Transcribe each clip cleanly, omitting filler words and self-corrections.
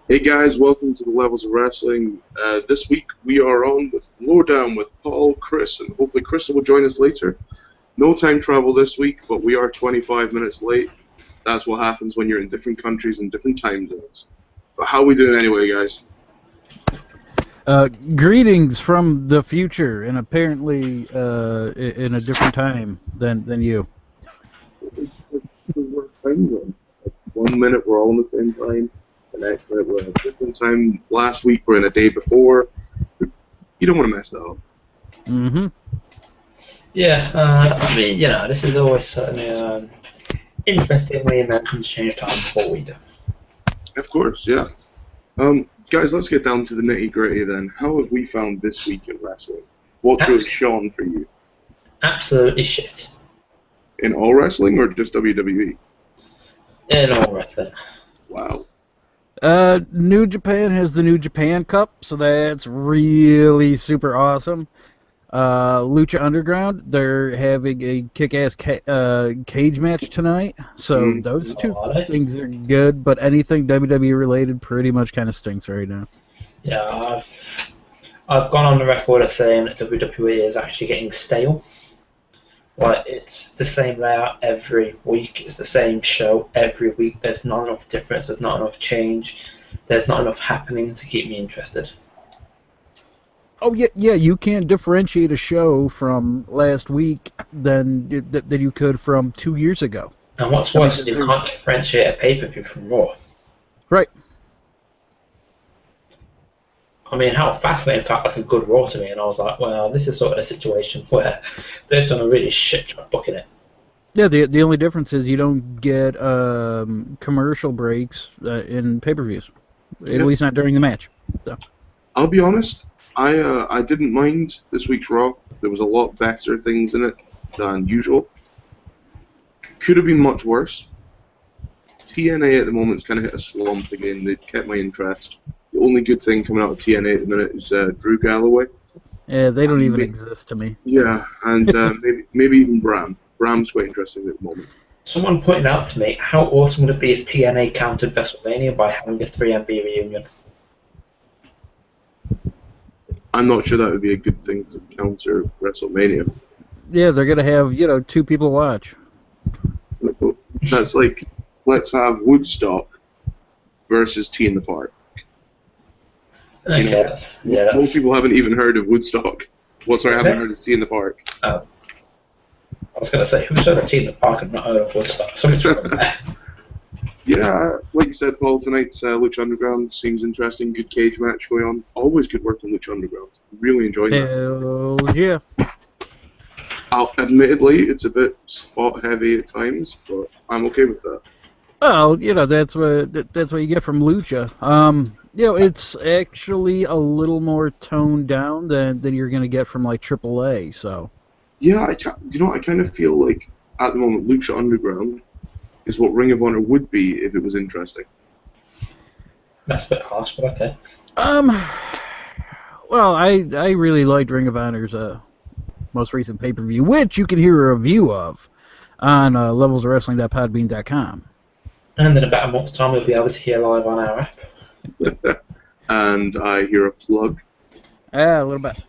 Hey guys, welcome to the Levels of Wrestling. This week we are on with Lowdown with Paul, Chris, and hopefully Krista will join us later. No time travel this week, but we are 25 minutes late. That's what happens when you're in different countries and different time zones. But how are we doing anyway, guys? Greetings from the future, and apparently in a different time than you. We're time zone. 1 minute we're all in the same time, the next minute we're in a different time. Last week we're in a day before. You don't want to mess that up. Mm-hmm. Yeah, this is always certainly interesting when Americans change time before we do. Of course, yeah. Guys, let's get down to the nitty gritty then. How have we found this week in wrestling? What's really shone for you? Absolutely shit. In all wrestling or just WWE? In all wrestling. Wow. New Japan has the New Japan Cup, so that's really super awesome. Lucha Underground, they're having a kick-ass cage match tonight, so those two things are good, but anything WWE related pretty much kind of stinks right now. Yeah, I've gone on the record as saying that WWE is actually getting stale. Like, it's the same layout every week, it's the same show every week, there's not enough difference, there's not enough change, there's not enough happening to keep me interested. Oh yeah, you can't differentiate a show from last week than you could from 2 years ago. And what's worse is you can't differentiate a pay-per-view from Raw. Right. I mean, how fascinating felt like a good Raw to me, and I was like, well, this is sort of a situation where they've done a really shit job booking it. Yeah, the only difference is you don't get commercial breaks in pay-per-views, at least not during the match. So. I'll be honest, I didn't mind this week's Raw. There was a lot better things in it than usual. Could have been much worse. TNA at the moment's kind of hit a slump again. They kept my interest. The only good thing coming out of TNA at the minute is Drew Galloway. Yeah, they don't even exist to me. Yeah, and maybe even Bram. Bram's quite interesting at the moment. Someone pointed out to me, how awesome would it be if TNA countered WrestleMania by having a 3MB reunion? I'm not sure that would be a good thing to counter WrestleMania. Yeah, they're going to have, 2 people watch. That's like, let's have Woodstock versus T in the Park. Okay, most people haven't even heard of Woodstock. I haven't heard of T in the Park. Oh. I was going to say, who's heard of T in the Park and not heard of Woodstock? Something's wrong there. Yeah, like you said, Paul, tonight's Lucha Underground seems interesting. Good cage match going on. Always good work on Lucha Underground. Really enjoying that. Hell yeah. Admittedly, it's a bit spot heavy at times, but I'm okay with that. Well, that's what you get from Lucha. It's actually a little more toned down than you're gonna get from like AAA. So. Yeah, I kind of feel like at the moment Lucha Underground is what Ring of Honor would be if it was interesting. That's a bit harsh, but okay. Well, I really liked Ring of Honor's most recent pay-per-view, which you can hear a review of on levelsofwrestling.podbean.com. And in about a month's time, we'll be able to hear live on our app. And I hear a plug. A little bit.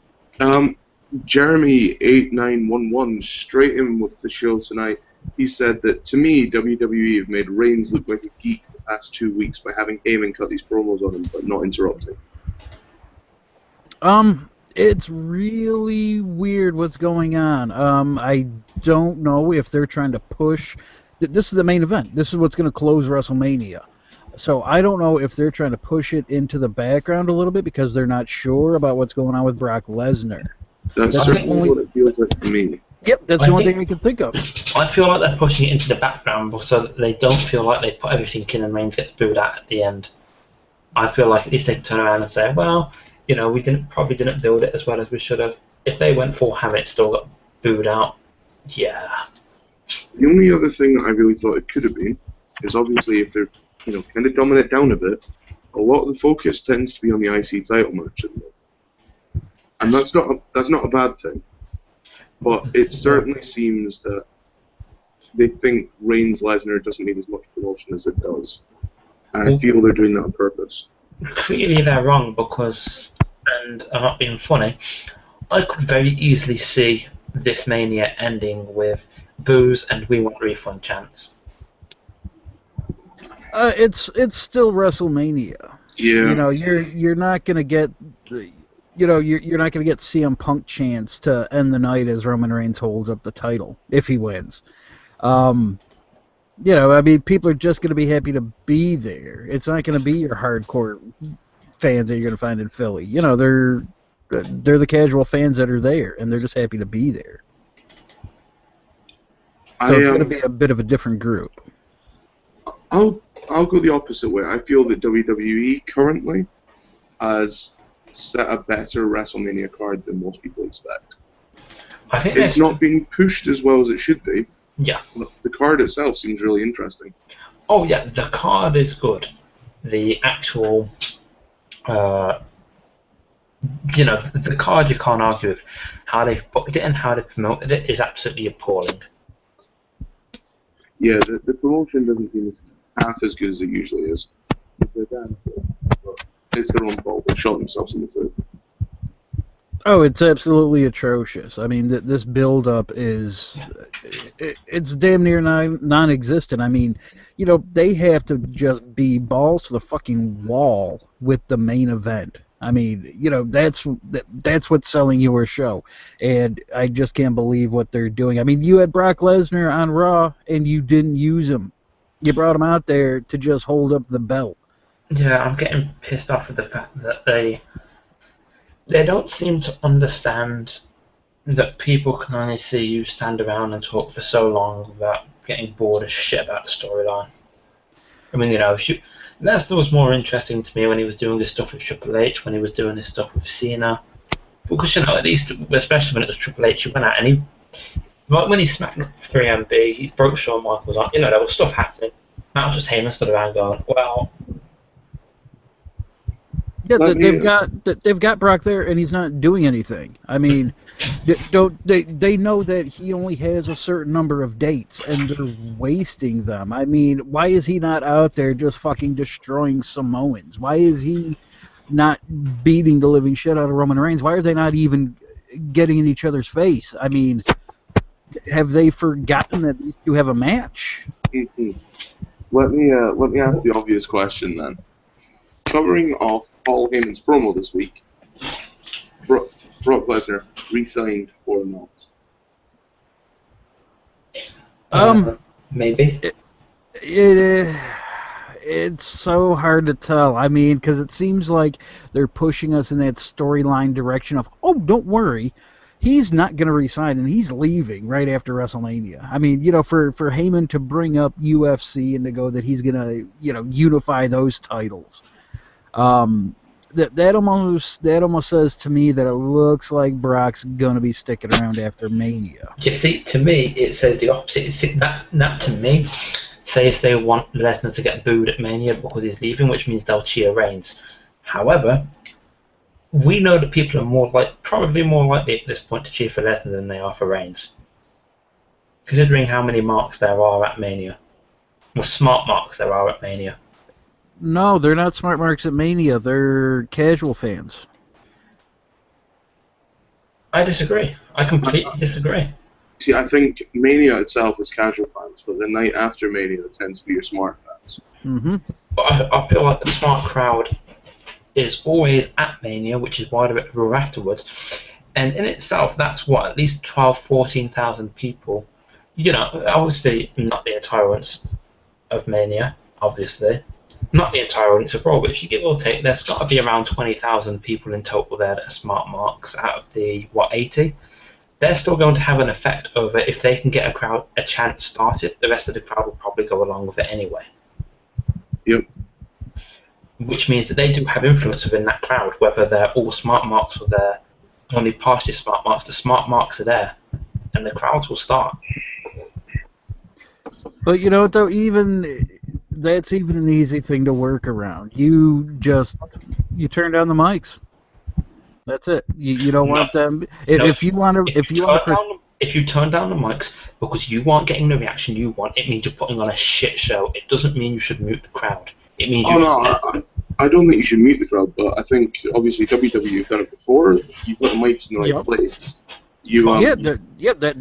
Jeremy8911 straight in with the show tonight. He said that, to me, WWE have made Reigns look like a geek the past 2 weeks by having Heyman cut these promos on him, but not interrupting. It's really weird what's going on. I don't know if they're trying to push. This is the main event. This is what's going to close WrestleMania. So I don't know if they're trying to push it into the background a little bit because they're not sure about what's going on with Brock Lesnar. That's certainly what it feels like to me. Yep, that's the only thing I can think of. I feel like they're pushing it into the background so that they don't feel like they put everything in and Reigns gets booed out at the end. I feel like at least they can turn around and say, well, we probably didn't build it as well as we should have. If they went full ham, it still got booed out. Yeah. The only other thing that I really thought it could have been is obviously if they're, kind of dumbing it down a bit, a lot of the focus tends to be on the IC title match, and that's not a bad thing. But it certainly seems that they think Reigns Lesnar doesn't need as much promotion as it does, and I feel they're doing that on purpose. clearly they're wrong because, and I'm not being funny, I could very easily see this Mania ending with boos and we want refund chants. It's still WrestleMania. Yeah. You know, you're not gonna get, you're not gonna get CM Punk chance to end the night as Roman Reigns holds up the title if he wins. I mean, people are just gonna be happy to be there. It's not gonna be your hardcore fans that you're gonna find in Philly. They're the casual fans that are there, and they're just happy to be there. So it's gonna be a bit of a different group. I'll go the opposite way. I feel that WWE currently has set a better WrestleMania card than most people expect. I think it's not being pushed as well as it should be. Yeah. But the card itself seems really interesting. Oh yeah, the card is good. The actual, the card you can't argue with. How they've booked it and how they promoted it is absolutely appalling. Yeah, the promotion doesn't seem half as good as it usually is. They're damn good, but it's their own fault. They shot themselves in the foot. Oh, it's absolutely atrocious. I mean, this build-up is... It's damn near non-existent. I mean, they have to just be balls to the fucking wall with the main event. I mean, that's what's selling your show. And I just can't believe what they're doing. I mean, you had Brock Lesnar on Raw, and you didn't use him. You brought him out there to just hold up the belt. Yeah, I'm getting pissed off with the fact that they don't seem to understand that people can only see you stand around and talk for so long without getting bored as shit about the storyline. I mean, Lesnar was more interesting to me when he was doing his stuff with Triple H, when he was doing his stuff with Cena. Because, at least, especially when it was Triple H, he went out and right when he smacked 3MB, he broke Shawn Michaels up. There was stuff happening. That was just Heyman stood around going, well... Yeah, they've got Brock there, and he's not doing anything. I mean, they know that he only has a certain number of dates, and they're wasting them. I mean, why is he not out there just fucking destroying Samoans? Why is he not beating the living shit out of Roman Reigns? Why are they not even getting in each other's face? I mean, have they forgotten that these two have a match? Mm-hmm. Let me ask the obvious question then. Covering off Paul Heyman's promo this week, Brock Lesnar re-signed or not? Maybe. It's so hard to tell. I mean, because it seems like they're pushing us in that storyline direction of, oh, don't worry, he's not going to resign, and he's leaving right after WrestleMania. I mean, for Heyman to bring up UFC and to go that he's going to, unify those titles. That almost says to me that it looks like Brock's going to be sticking around after Mania. You see, to me, it says the opposite. That to me says they want Lesnar to get booed at Mania because he's leaving, which means they'll cheer Reigns. However, we know that people are probably more likely at this point to cheer for Lesnar than they are for Reigns, considering how many marks there are at Mania. Well, smart marks there are at Mania. No, they're not smart marks at Mania. They're casual fans. I disagree. I completely disagree. See, I think Mania itself is casual fans, but the night after Mania tends to be your smart fans. Mm-hmm. But I feel like the smart crowd is always at Mania, which is why they're at Raw afterwards. And in itself, that's what, at least 12,000, 14,000 people. Obviously not the entire audience of Mania, obviously. Not the entire audience of Raw, but if you give or take, there's got to be around 20,000 people in total there that are smart marks out of the, 80? They're still going to have an effect over if they can get a chant started, the rest of the crowd will probably go along with it anyway. Yep. Which means that they do have influence within that crowd, whether they're all smart marks or they're only partially smart marks. The smart marks are there, and the crowds will start. But though, that's even an easy thing to work around. You turn down the mics. That's it. You don't want them. If you turn down the mics because you aren't getting the reaction you want, it means you're putting on a shit show. It doesn't mean you should mute the crowd. It means I don't think you should mute the crowd, but I think obviously WWE have done it before. You've got the mics in the right Yep. place. You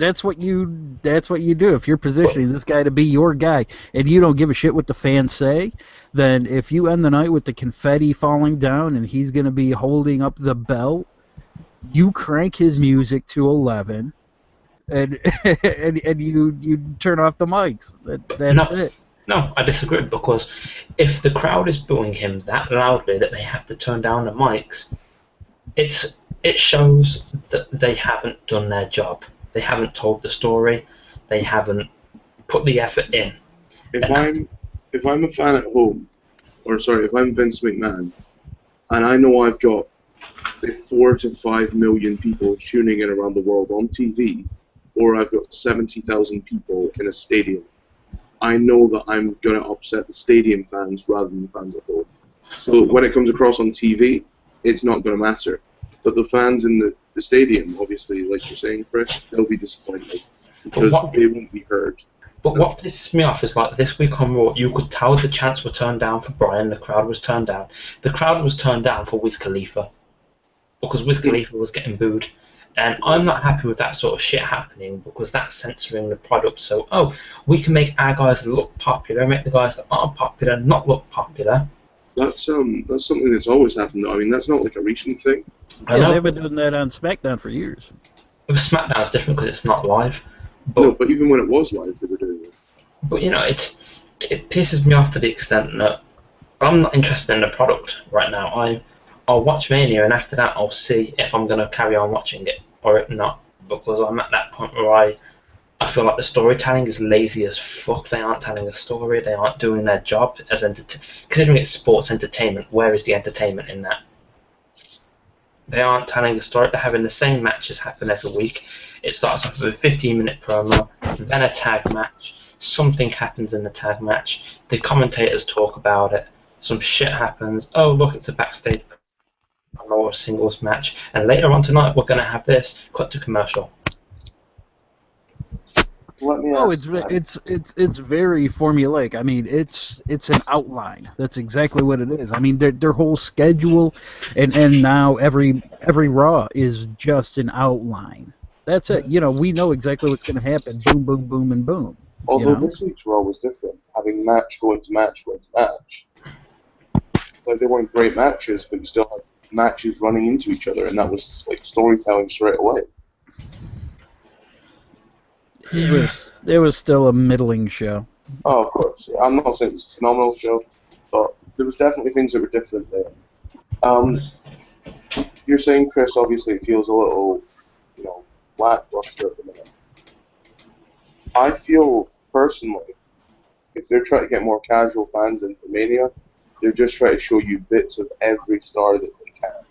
That's what you do. If you're positioning this guy to be your guy, and you don't give a shit what the fans say, then if you end the night with the confetti falling down and he's going to be holding up the belt, you crank his music to 11, and and you turn off the mics. That's No, it. no, I disagree, because if the crowd is booing him that loudly that they have to turn down the mics, it shows that they haven't done their job. They haven't told the story. They haven't put the effort in. if I'm a fan at home, or sorry, if I'm Vince McMahon, and I know I've got 4 to 5 million people tuning in around the world on TV, or I've got 70,000 people in a stadium, I know that I'm going to upset the stadium fans rather than the fans at home. So when it comes across on TV, it's not going to matter. But the fans in the stadium, obviously, like you're saying, Chris, they'll be disappointed because they won't be heard. But what pisses me off is, like, this week on Raw, you could tell the chants were turned down for Bryan, the crowd was turned down. The crowd was turned down for Wiz Khalifa, because Wiz Khalifa was getting booed. And I'm not happy with that sort of shit happening, because that's censoring the product. So, we can make our guys look popular, make the guys that aren't popular not look popular. That's something that's always happened, though. I mean, that's not like a recent thing. Yeah, they've been doing that on SmackDown for years. SmackDown's different because it's not live. But even when it was live, they were doing it. But, it pisses me off to the extent that I'm not interested in the product right now. I'll watch Mania, and after that I'll see if I'm going to carry on watching it or if not, because I'm at that point where I feel like the storytelling is lazy as fuck. They aren't telling a story. They aren't doing their job as considering it's sports entertainment. Where is the entertainment in that? They aren't telling the story. They're having the same matches happen every week. It starts off with a 15-minute promo, then a tag match. Something happens in the tag match. The commentators talk about it. Some shit happens. Oh, look, it's a backstage or a singles match. And later on tonight, we're going to have this. Cut to commercial. Let me ask it's very formulaic. I mean, it's an outline. That's exactly what it is. I mean, their whole schedule, and now every Raw is just an outline. That's it. We know exactly what's going to happen. Boom, boom, boom, and boom. Although this week's Raw was different, having match going to match. Like, they weren't great matches, but you still had matches running into each other, and that was like storytelling straight away. It was still a middling show. Oh, of course. Yeah, I'm not saying it was a phenomenal show, but there was definitely things that were different there. You're saying, Chris, obviously it feels a little, lackluster at the minute. I feel, personally, if they're trying to get more casual fans in for Mania, they're just trying to show you bits of every star that they can.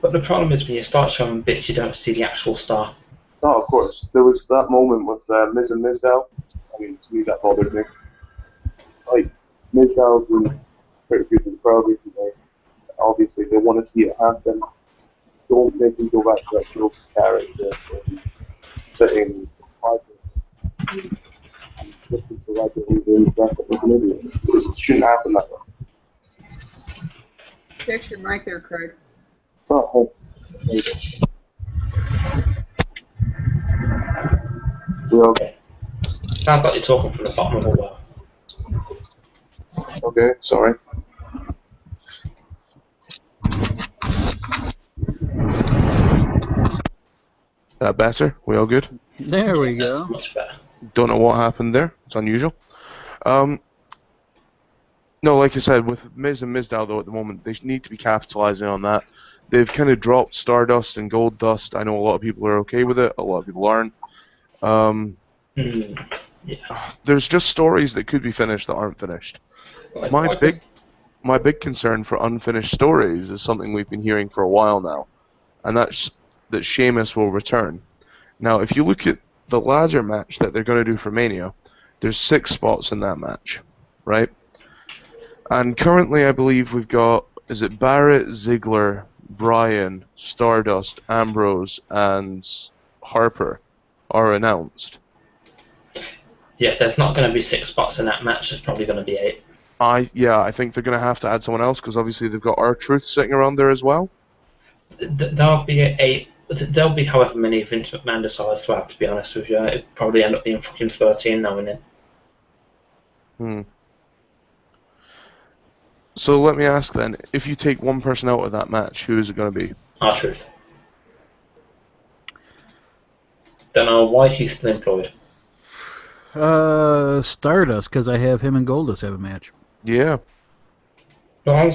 But the problem is, when you start showing bits, you don't see the actual star. Oh, of course. There was that moment with Miz and Mizdow. I mean, to me, that bothered me. Like, Mizdow's been pretty good to the crowd recently. Obviously, they want to see it happen. Don't make him go back to that joke character where he's sitting quietly and looking so like he's really definitely an idiot. It shouldn't happen that way. Fix your mic there, Craig. Oh, hey. There you go. Okay. Sounds like you're talking from the bottom of a well. Okay, sorry. Better? We all good? There we go. That's much better. Don't know what happened there. It's unusual. No, like I said, with Miz and Mizdow, though, at the moment, they need to be capitalizing on that. They've kind of dropped Stardust and Gold Dust. I know a lot of people are okay with it. A lot of people aren't. There's just stories that could be finished that aren't finished. My big concern for unfinished stories is something we've been hearing for a while now, and that's that Sheamus will return. Now, if you look at the ladder match that they're going to do for Mania, there's 6 spots in that match, right? And currently, I believe we've got, is it Barrett, Ziggler, Bryan, Stardust, Ambrose, and Harper are announced. Yeah, if there's not going to be 6 spots in that match, there's probably going to be 8. I think they're going to have to add someone else because obviously they've got R-Truth sitting around there as well. There'll be however many Vince McMahon decides to have. To be honest with you, it'll probably end up being fucking 13 now and then. So let me ask then, if you take one person out of that match, who is it going to be? R-Truth. Don't know why he's still employed. Stardust, because I have him and Goldust have a match. Yeah. Well,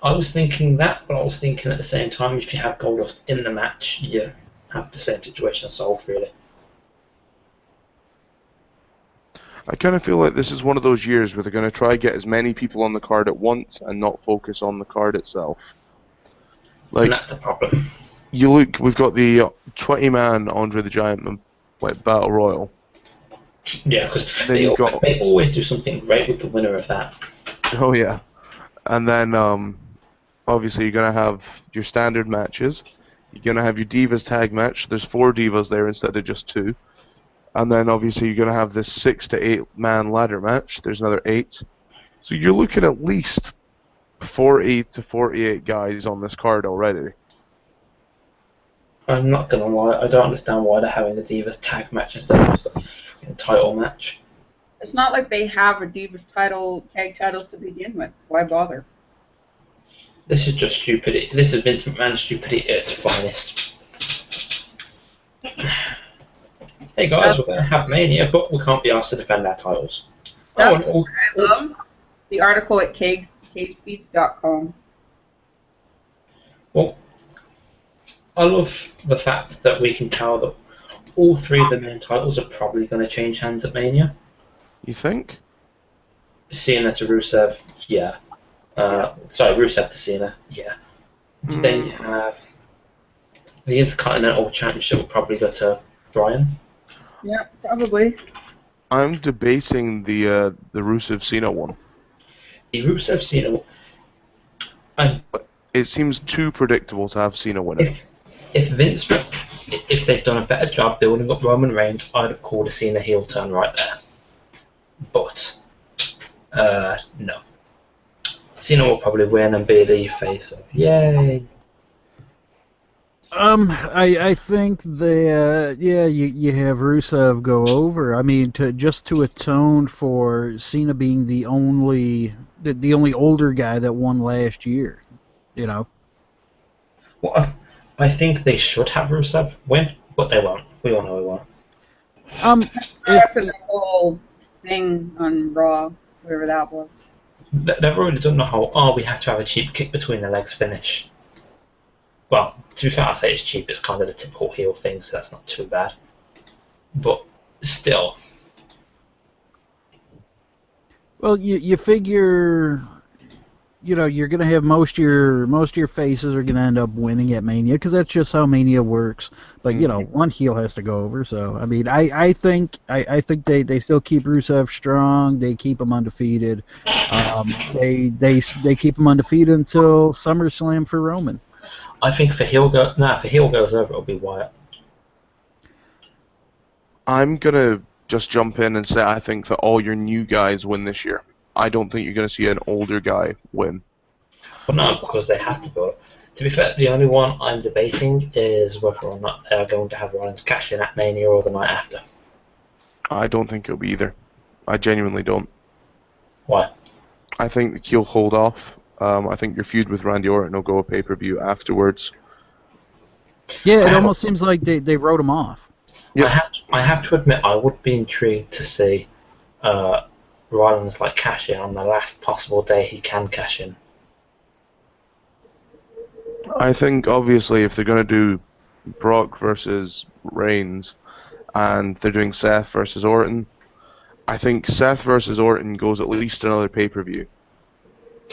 I was thinking that, but I was thinking at the same time, if you have Goldust in the match, you have the same situation solved, really. I kind of feel like this is one of those years where they're going to try to get as many people on the card at once and not focus on the card itself. And that's the problem. You look, we've got the 20-man Andre the Giant Battle Royal. Yeah, because Then they always do something great with the winner of that. Oh yeah. And then obviously you're going to have your standard matches. You're going to have your Divas tag match. There's 4 Divas there instead of just 2. And then obviously you're going to have this 6 to 8 man ladder match. There's another 8. So you're looking at least 40 to 48 guys on this card already. I'm not gonna lie, I don't understand why they're having the Divas tag match instead of just a fucking title match. It's not like they have a Divas tag titles to begin with. Why bother? This is just stupidity. This is Vince McMahon's stupidity at its finest. Hey guys, we're going to have Mania, but we can't be asked to defend our titles. That's what I love. The article at cageseats.com. Well, I love the fact that we can tell that all 3 of the main titles are probably going to change hands at Mania. You think? Cena to Rusev, yeah. Rusev to Cena, yeah. Then you have the Intercontinental Championship will probably go to Bryan. Yeah, probably. I'm debating the Rusev Cena one. The Rusev Cena. It seems too predictable to have Cena win it. If they'd done a better job building up Roman Reigns, I'd have called a Cena heel turn right there. But no. Cena will probably win and be the face of yay. I think that you have Rusev go over. I mean, to atone for Cena being the only older guy that won last year, you know. Well, I think they should have Rusev win, but they won't. We all know they won't. After the whole thing on Raw, whatever that was. They've already done the whole, we have to have a cheap kick between the legs finish. Well, to be fair, I say it's cheap. It's kind of the typical heel thing, so that's not too bad. But still. Well, you figure, you're gonna have most of your faces are gonna end up winning at Mania because that's just how Mania works. But one heel has to go over. So I mean, I think they still keep Rusev strong. They keep him undefeated. They keep him undefeated until SummerSlam for Roman. I think if a heel goes over, it'll be Wyatt. I'm gonna just jump in and say I think that all your new guys win this year. I don't think you're gonna see an older guy win. Well, no, because they have to go. To be fair, the only one I'm debating is whether or not they're going to have Rollins cash in at Mania or the night after. I don't think it'll be either. I genuinely don't. Why? I think that he'll hold off. I think your feud with Randy Orton will go a pay-per-view afterwards. Yeah, it almost seems like they wrote him off. Yep. I have to admit, I would be intrigued to see Rollins cash in on the last possible day he can cash in. I think obviously if they're going to do Brock versus Reigns and they're doing Seth versus Orton, I think Seth versus Orton goes at least another pay-per-view.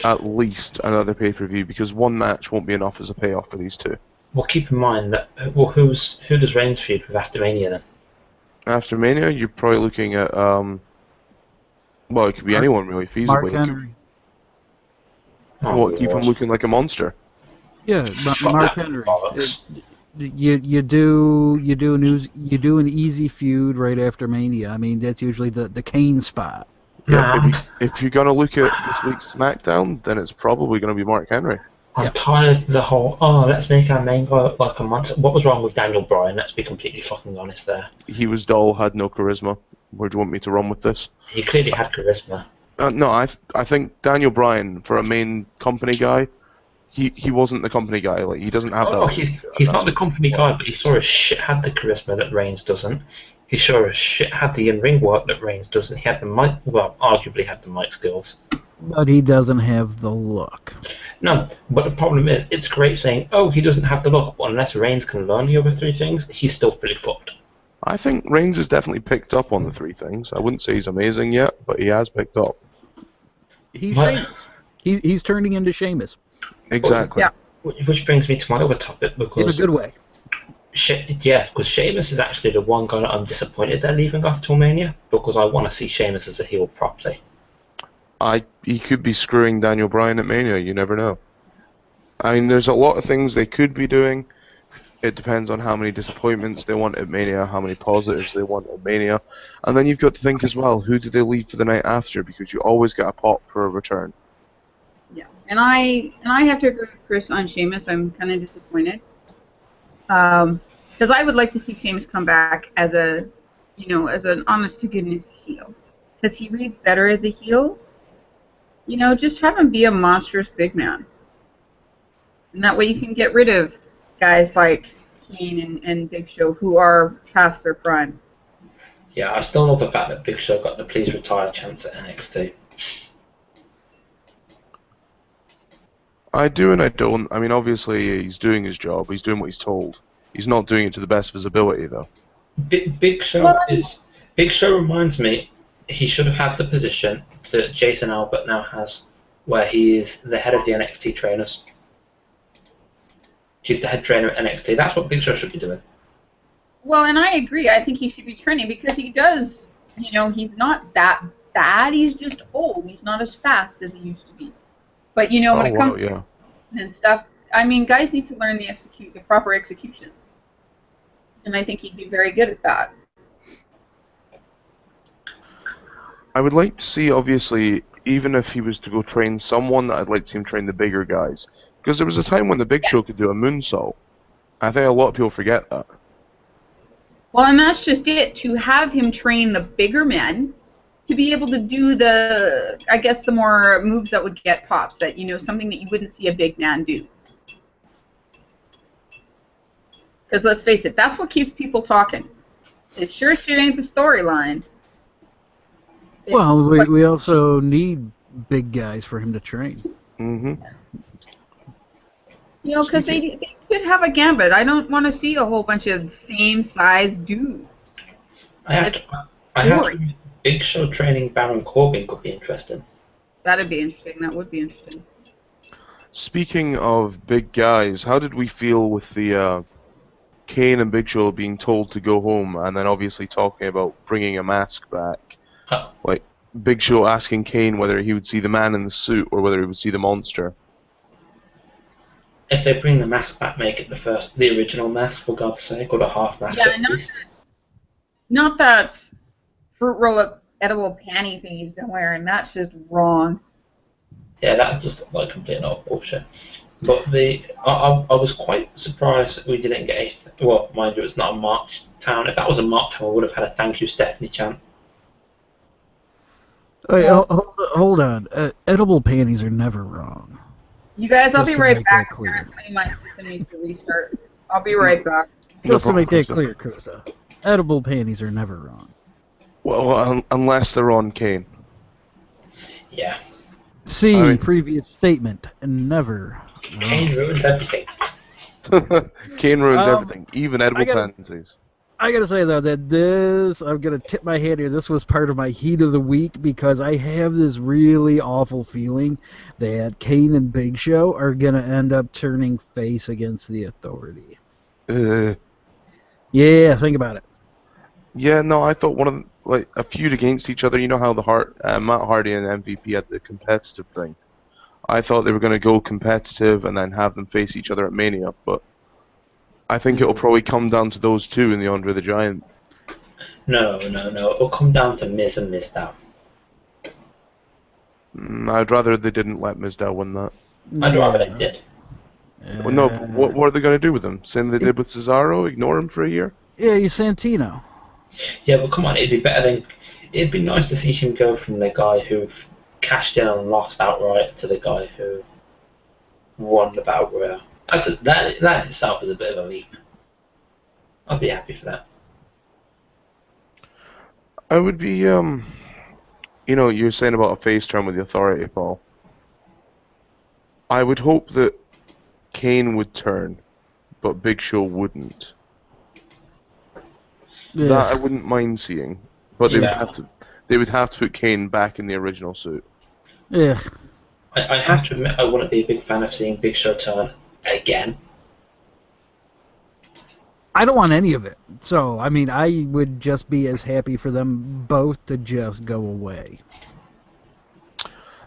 At least another pay-per-view, because one match won't be enough as a payoff for these two. Well, keep in mind that who does Reigns feud with after Mania then? After Mania, you're probably looking at it could be anyone really feasibly. Mark Henry. Keep him looking like a monster? Yeah, Mark Henry. You do an easy feud right after Mania. I mean, that's usually the Kane spot. Yeah, Nah, if you're gonna look at this week's SmackDown, then it's probably gonna be Mark Henry. I'm tired of the whole, let's make our main guy look like a monster. What was wrong with Daniel Bryan? Let's be completely fucking honest there. He was dull, had no charisma. Where do you want me to run with this? He clearly had charisma. No, I think Daniel Bryan, for a main company guy, he wasn't the company guy. Like, he doesn't have that. No, he's not the company guy, but he sure as shit had the charisma that Reigns doesn't. He sure as shit had the in-ring work that Reigns doesn't. He had the mic, well, arguably had the mic skills. But he doesn't have the look. No, but the problem is, it's great saying, oh, he doesn't have the look, but unless Reigns can learn the other three things, he's still pretty fucked. I think Reigns has definitely picked up on the three things. I wouldn't say he's amazing yet, but he has picked up. He's What? Sheamus. He's turning into Sheamus. Exactly. Yeah. Which brings me to my other topic, In a because good way. because Sheamus is actually the one guy that I'm disappointed they're leaving after Mania, because I want to see Sheamus as a heel properly. He could be screwing Daniel Bryan at Mania, you never know. I mean, there's a lot of things they could be doing. It depends on how many disappointments they want at Mania, how many positives they want at Mania. And then you've got to think as well, who do they leave for the night after? Because you always get a pop for a return. Yeah, and I have to agree with Chris on Sheamus. I'm kind of disappointed because I would like to see Sheamus come back as as an honest to goodness heel, because he reads better as a heel. Just have him be a monstrous big man, and that way you can get rid of guys like Kane and Big Show who are past their prime. Yeah, I still love the fact that Big Show got the please retire chance at NXT. I do and I don't. I mean, obviously, he's doing his job. He's doing what he's told. He's not doing it to the best of his ability, though. Big Show reminds me, he should have had the position that Jason Albert now has, where he is the head of the NXT trainers. He's the head trainer at NXT. That's what Big Show should be doing. Well, and I agree. I think he should be training because he does. He's not that bad. He's just old. He's not as fast as he used to be. But when it comes to and stuff, I mean, guys need to learn the proper executions, and I think he'd be very good at that. I would like to see, obviously, even if he was to go train someone, I'd like to see him train the bigger guys. Because there was a time when the Big Show could do a moonsault. I think a lot of people forget that. Well, and that's just it. To have him train the bigger men, to be able to do the more moves that would get pops, that, something that you wouldn't see a big man do. Because let's face it, that's what keeps people talking. It sure shit ain't the storyline. Well, we also need big guys for him to train. Mm-hmm. Because they could have a gambit. I don't want to see a whole bunch of same-size dudes. I have to Big Show training Baron Corbin could be interesting. That'd be interesting. That would be interesting. Speaking of big guys, how did we feel with the Kane and Big Show being told to go home, and then obviously talking about bringing a mask back? Like, Big Show asking Kane whether he would see the man in the suit or whether he would see the monster. If they bring the mask back, make it the original mask, for God's sake, or the half mask at least. Not that fruit roll-up edible panty thing he's been wearing. That's just wrong. Yeah, that just looked like complete and utter bullshit. But I was quite surprised that we didn't get well, mind you, it's not a March Town. If that was a March Town, I would have had a thank you, Stephanie chant. Wait, hold on. Edible panties are never wrong. You guys, I'll Just be to right make back. that clear. Apparently my system needs to restart. I'll be right back. Just to problem, make that Krista. clear, Krista. Edible panties are never wrong. Well, unless they're on Kane. Yeah. See previous statement. And never. Kane ruins everything. Kane ruins everything, even edible gotta- panties. I gotta say though that I'm gonna tip my hat here. This was part of my heat of the week because I have this really awful feeling that Kane and Big Show are gonna end up turning face against the Authority. Yeah, think about it. Yeah, no, I thought one of them, like a feud against each other. You know how Matt Hardy and MVP had the competitive thing. I thought they were going to go competitive and then have them face each other at Mania, but I think it'll probably come down to those two in the Andre the Giant. No. It'll come down to Miz and Mizdow. I'd rather they didn't let Mizdow win that. I'd rather they did. Well, no, but what are they going to do with him? Same they did with Cesaro? Ignore him for a year? Yeah, he's Santino. Yeah, but come on, it'd be better than. It'd be nice to see him go from the guy who cashed in and lost outright to the guy who won the Battle Royale. That itself is a bit of a leap. I'd be happy for that. I would be, you're saying about a face turn with the Authority, Paul. I would hope that Kane would turn, but Big Show wouldn't. Yeah. That I wouldn't mind seeing, but they Yeah. would have to put Kane back in the original suit. Yeah. I have to admit, I wouldn't be a big fan of seeing Big Show turn again. I don't want any of it. So, I mean, I would just be as happy for them both to just go away.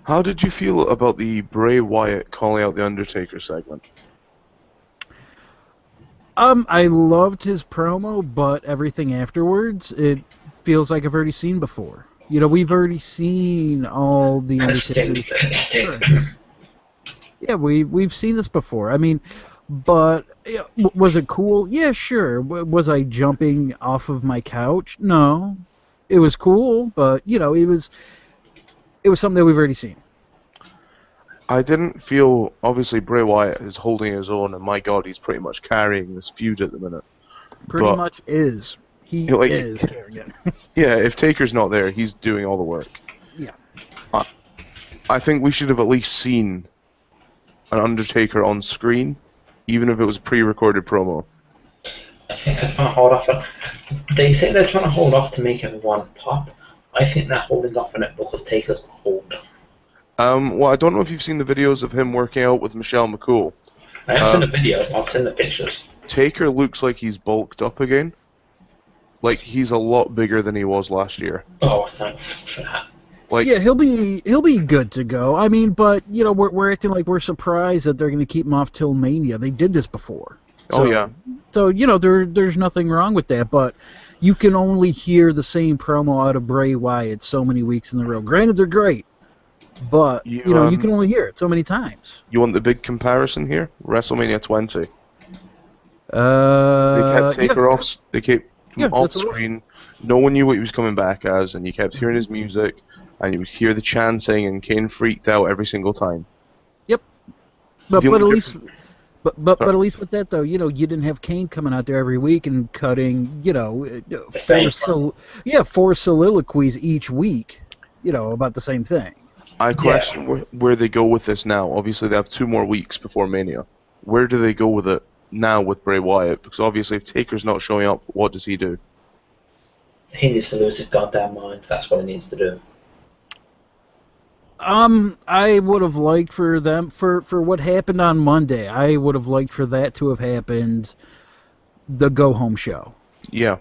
How did you feel about the Bray Wyatt calling out the Undertaker segment? I loved his promo, but everything afterwards, it feels like I've already seen before. You know, we've already seen all the Undertaker's tricks. Yeah, we've seen this before. I mean, but was it cool? Yeah, sure. Was I jumping off of my couch? No. It was cool, but it was something that we've already seen. I didn't feel, obviously Bray Wyatt is holding his own, and my god, he's pretty much carrying this feud at the minute. Pretty much is. He is carrying it. Yeah, if Taker's not there, he's doing all the work. Yeah. I think we should have at least seen an Undertaker on screen, even if it was a pre-recorded promo. I think they're trying to hold off on. They say they're trying to hold off to make everyone pop. I think they're holding off on it because Taker's old. Well, I don't know if you've seen the videos of him working out with Michelle McCool. I haven't seen the videos, I've seen the pictures. Taker looks like he's bulked up again. Like, he's a lot bigger than he was last year. Oh, thanks for that. Like, yeah, he'll be good to go. I mean, but we're acting like we're surprised that they're going to keep him off till Mania. They did this before. So, oh yeah. So there's nothing wrong with that, but you can only hear the same promo out of Bray Wyatt so many weeks in a row. Granted, they're great, but you can only hear it so many times. You want the big comparison here? WrestleMania 20. They kept Taker off. They kept him off screen. No one knew what he was coming back as, and you kept hearing his music, and you would hear the chanting, and Kane freaked out every single time. Yep. But at least. But at least with that though, you didn't have Kane coming out there every week and cutting, four soliloquies each week, about the same thing. I question where they go with this now. Obviously, they have 2 more weeks before Mania. Where do they go with it now with Bray Wyatt? Because obviously, if Taker's not showing up, what does he do? He needs to lose his goddamn mind. That's what he needs to do. I would have liked for them for what happened on Monday. I would have liked for that to have happened the go home show. Yeah.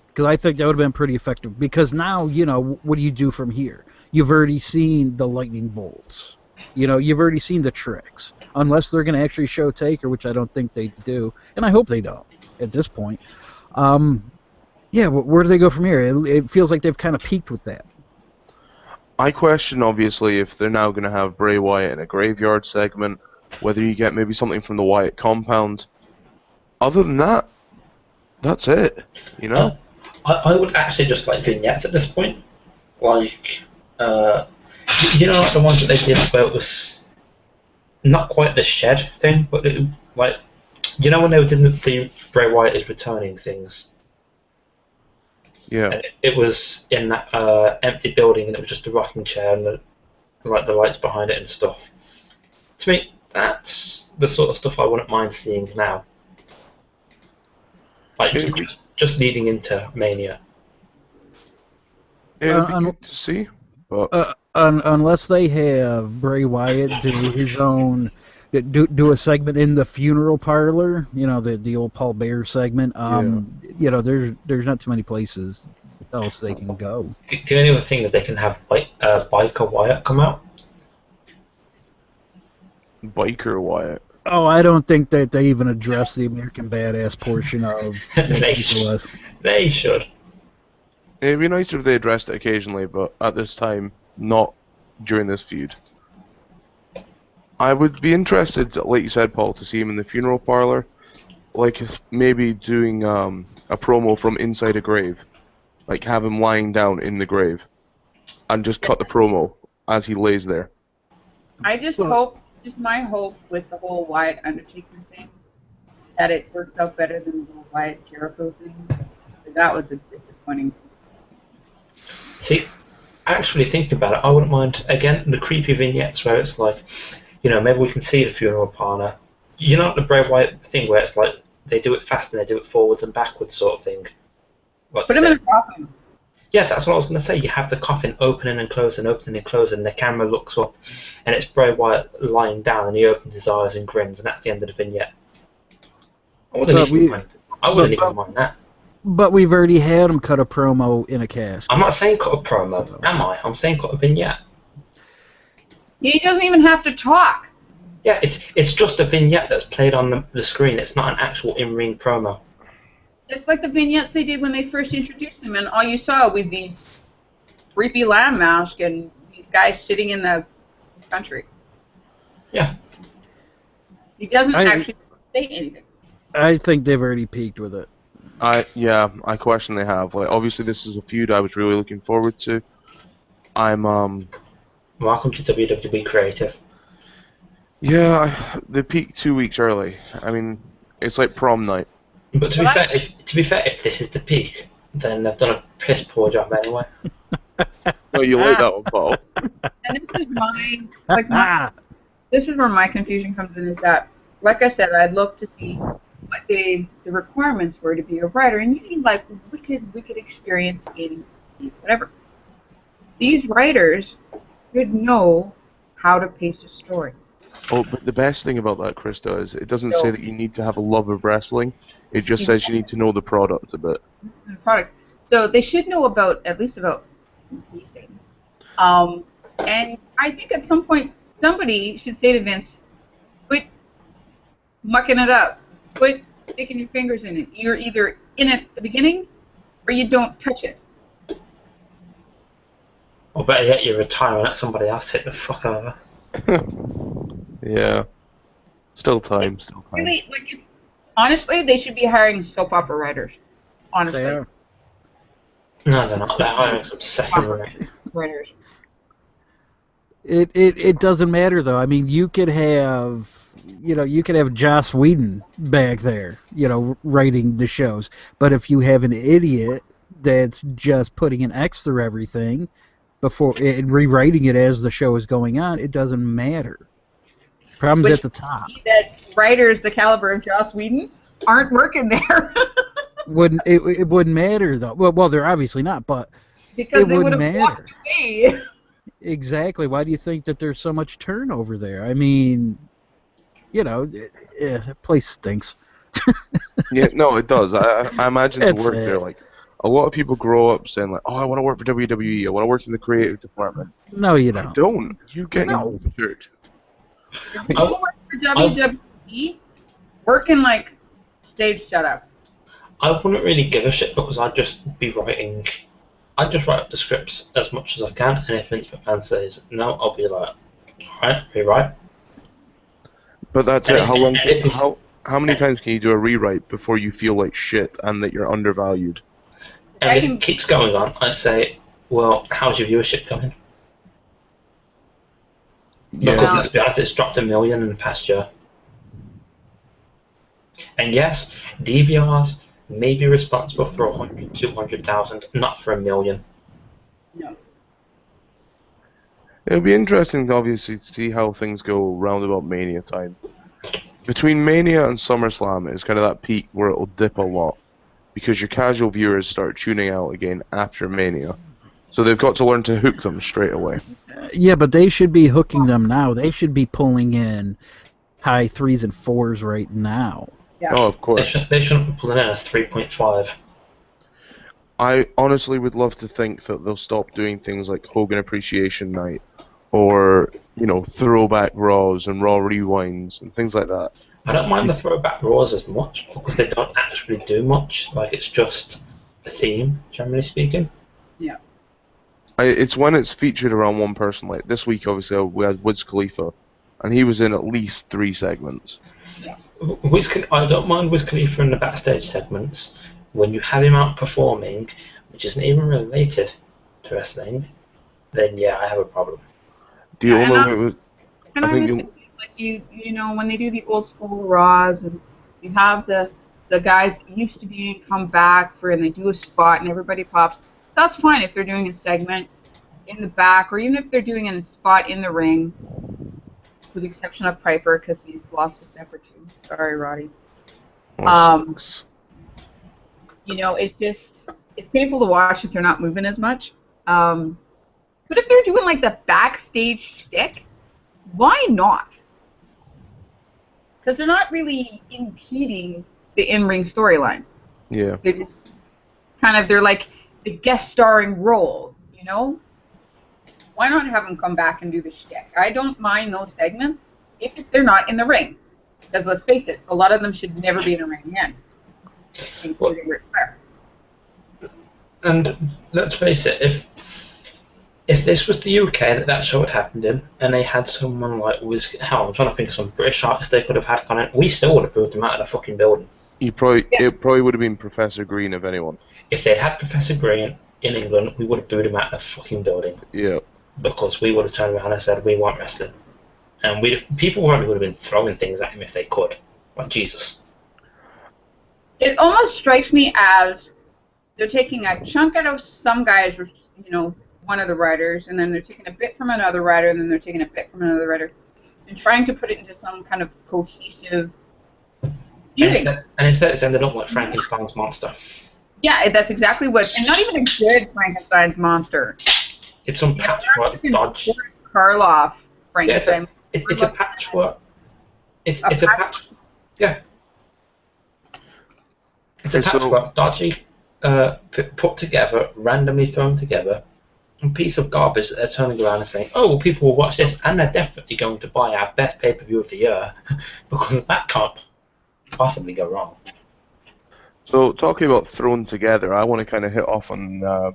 Because I think that would have been pretty effective. Because now, what do you do from here? You've already seen the lightning bolts. You've already seen the tricks. Unless they're going to actually show Taker, which I don't think they do. And I hope they don't at this point. Where do they go from here? It feels like they've kind of peaked with that. I question, obviously, if they're now going to have Bray Wyatt in a graveyard segment, whether you get maybe something from the Wyatt compound. Other than that, that's it, I would actually just like vignettes at this point. Like, like the ones that they did where it was not quite the shed thing, but when they were doing the Bray Wyatt is returning things. Yeah. And it was in that empty building, and it was just a rocking chair and the lights behind it and stuff. To me, that's the sort of stuff I wouldn't mind seeing now. Like just leading into Mania. It'd be good to see, but unless they have Bray Wyatt do his own. Do a segment in the funeral parlor, the old Paul Bearer segment. There's not too many places else they can go. The only other thing is they can have Biker Wyatt come out. Biker Wyatt. Oh, I don't think that they even address the American Badass portion of They should. It'd be nice if they addressed it occasionally, but at this time, not during this feud. I would be interested, like you said, Paul, to see him in the funeral parlor, like maybe doing a promo from inside a grave, like have him lying down in the grave, and just cut the promo as he lays there. I just hope, just my hope with the whole Wyatt Undertaker thing, that it works out better than the whole Wyatt Jericho thing. That was a disappointing. See, actually thinking about it, I wouldn't mind, again, the creepy vignettes where it's like, you know, maybe we can see the funeral parlor. You know, the Bray Wyatt thing where it's like they do it fast and they do it forwards and backwards sort of thing. Like Put him in a coffin. Yeah, that's what I was going to say. You have the coffin opening and closing, and the camera looks up, and it's Bray Wyatt lying down, and he opens his eyes and grins, and that's the end of the vignette. I wouldn't even mind that. But we've already had him cut a promo in a cast. I'm not saying cut a promo, am I? I'm saying cut a vignette. He doesn't even have to talk. Yeah, it's just a vignette that's played on the screen. It's not an actual in-ring promo. It's like the vignettes they did when they first introduced him, and all you saw was these creepy lamb mask and these guys sitting in the country. Yeah. He doesn't actually say anything. I think they've already peaked with it. I question they have. Like, obviously, this is a feud I was really looking forward to. Welcome to WWE Creative. Yeah, they peaked 2 weeks early. I mean, it's like prom night. But to be fair, if this is the peak, then they've done a piss poor job anyway. Oh, you like that one, Paul? And this is where my confusion comes in. Is that, like I said, I'd look to see what the requirements were to be a writer, and you need like wicked experience in whatever. These writers should know how to pace a story. Oh, but the best thing about that, Krista, is it doesn't say that you need to have a love of wrestling. It just says you need to know the product a bit. The product. So they should know at least about pacing. And I think at some point somebody should say to Vince, quit mucking it up. Quit sticking your fingers in it. You're either in it at the beginning or you don't touch it. Or better yet, you retire and let somebody else hit the fuck over. Yeah. Still time. Really, honestly, they should be hiring soap opera writers. Honestly. They are. No, they're not. They're hiring some second writers. It doesn't matter though. I mean, you could have Joss Whedon back there, writing the shows. But if you have an idiot that's just putting an X through everything and rewriting it as the show is going on, it doesn't matter. Problem's at the top. That writers the caliber of Joss Whedon aren't working there. It wouldn't matter though. Well, they're obviously not, but because it they wouldn't would have matter. walked away. Exactly. Why do you think that there's so much turnover there? I mean, that place stinks. Yeah, no, it does. I imagine to work there, like, a lot of people grow up saying, like, oh, I want to work for WWE, I want to work in the creative department. No, you don't. Don't. You get injured. If you work for WWE, working like stage shut-up. I wouldn't really give a shit because I'd just write up the scripts as much as I can, and if Vince McMahon says no, I'll be like, alright, rewrite. But that's it. How many times can you do a rewrite before you feel like shit and that you're undervalued? And if it keeps going on, I say, well, how's your viewership going? Because let's be honest, it's dropped 1 million in the past year. And yes, DVRs may be responsible for 100, 200,000, not for 1 million. No. It'll be interesting, obviously, to see how things go round about Mania time. Between Mania and SummerSlam is kind of that peak where it'll dip a lot, because your casual viewers start tuning out again after Mania. So they've got to learn to hook them straight away. Yeah, but they should be hooking them now. They should be pulling in high 3s and 4s right now. Yeah. Oh, of course. They shouldn't be pulling in a 3.5. I honestly would love to think that they'll stop doing things like Hogan Appreciation Night, or, throwback Raws and Raw Rewinds and things like that. I don't mind the throwback Raws as much because they don't actually do much. Like, it's just a theme, generally speaking. Yeah. It's when it's featured around one person. Like this week, obviously, we had Wiz Khalifa, and he was in at least 3 segments. I don't mind Wiz Khalifa in the backstage segments. When you have him out performing, which isn't even related to wrestling, then yeah, I have a problem. The only way was, And I I think was thinking, like you know, when they do the old school Raws and you have the guys that used to be come back for and they do a spot and everybody pops. That's fine if they're doing a segment in the back or even if they're doing a spot in the ring, with the exception of Piper because he's lost a step or two. Sorry, Roddy. sucks. You know, it's painful to watch if they're not moving as much. But if they're doing like the backstage shtick, why not? Because they're not really impeding the in-ring storyline. Yeah. They're just they're like the guest starring role, you know? Why not have them come back and do the shtick? I don't mind those segments if they're not in the ring. Because let's face it, a lot of them should never be in the ring again. Including Ric Flair. And let's face it, if this was the UK that show had happened in, and they had someone like I'm trying to think of some British artist they could have had come in, we still would have booed them out of the fucking building. It probably would have been Professor Green, if anyone. If they'd had Professor Green in England, we would have booed him out of the fucking building. Yeah. Because we would have turned around and said we want wrestling. And people probably would have been throwing things at him if they could. Like, Jesus. It almost strikes me as they're taking a chunk out of some guys, you know, one of the writers, and then they're taking a bit from another writer, and then they're taking a bit from another writer, and trying to put it into some kind of cohesive viewing. And instead it's ended up like Frankenstein's monster. Yeah, that's exactly what, and not even a good Frankenstein's monster. It's some patchwork dodge. Karloff Frankenstein. Yeah, it's a patchwork. It's a patch. Yeah. It's a patchwork dodgy, put together, randomly thrown together. A piece of garbage that they're turning around and saying, oh, well, people will watch this, and they're definitely going to buy our best pay-per-view of the year, because that can't possibly go wrong. So, talking about thrown together, I want to kind of hit off on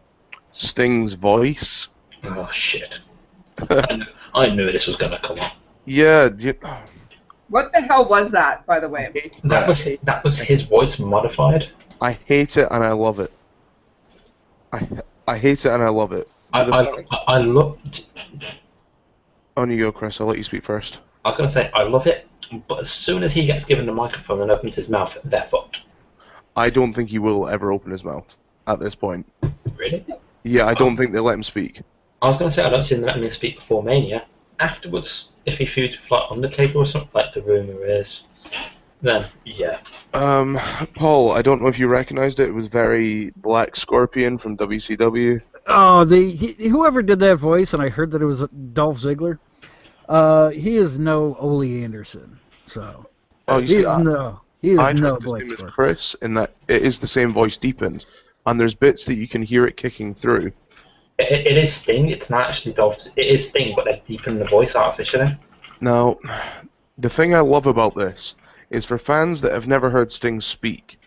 Sting's voice. Oh, shit. I knew this was going to come up. Yeah. What the hell was that, by the way? That was his voice modified. I hate it and I love it. I hate it and I love it. I looked. On you go, Chris. I'll let you speak first. I was going to say, I love it, but as soon as he gets given the microphone and opens his mouth, they're fucked. I don't think he will ever open his mouth at this point. Really? Yeah, I don't think they'll let him speak. I was going to say, I don't see them letting him speak before Mania. Afterwards, if he feuds with like Undertaker or something, like the rumour is, then yeah. Paul, I don't know if you recognised it. It was very Black Scorpion from WCW. Oh, whoever did that voice, and I heard that it was Dolph Ziggler. He is no Ole Anderson, so. Oh, you see, he is I no took Black his name as Scorpion. Chris, in that it is the same voice deepened, and there's bits that you can hear it kicking through. It is Sting. It's not actually Dolph. It is Sting, but they've deepened the voice artificially. Now, the thing I love about this is for fans that have never heard Sting speak,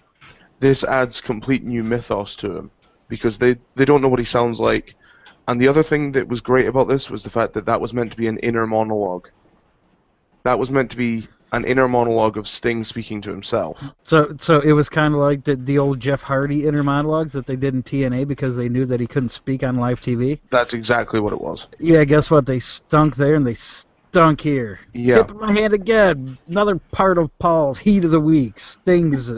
this adds complete new mythos to him, because they don't know what he sounds like. And the other thing that was great about this was the fact that was meant to be an inner monologue. That was meant to be an inner monologue of Sting speaking to himself. So it was kind of like the old Jeff Hardy inner monologues that they did in TNA because they knew that he couldn't speak on live TV. That's exactly what it was. Yeah, guess what? They stunk there and they stunk here. Yeah. Tip of my hand again. Another part of Paul's Heat of the Week. Sting's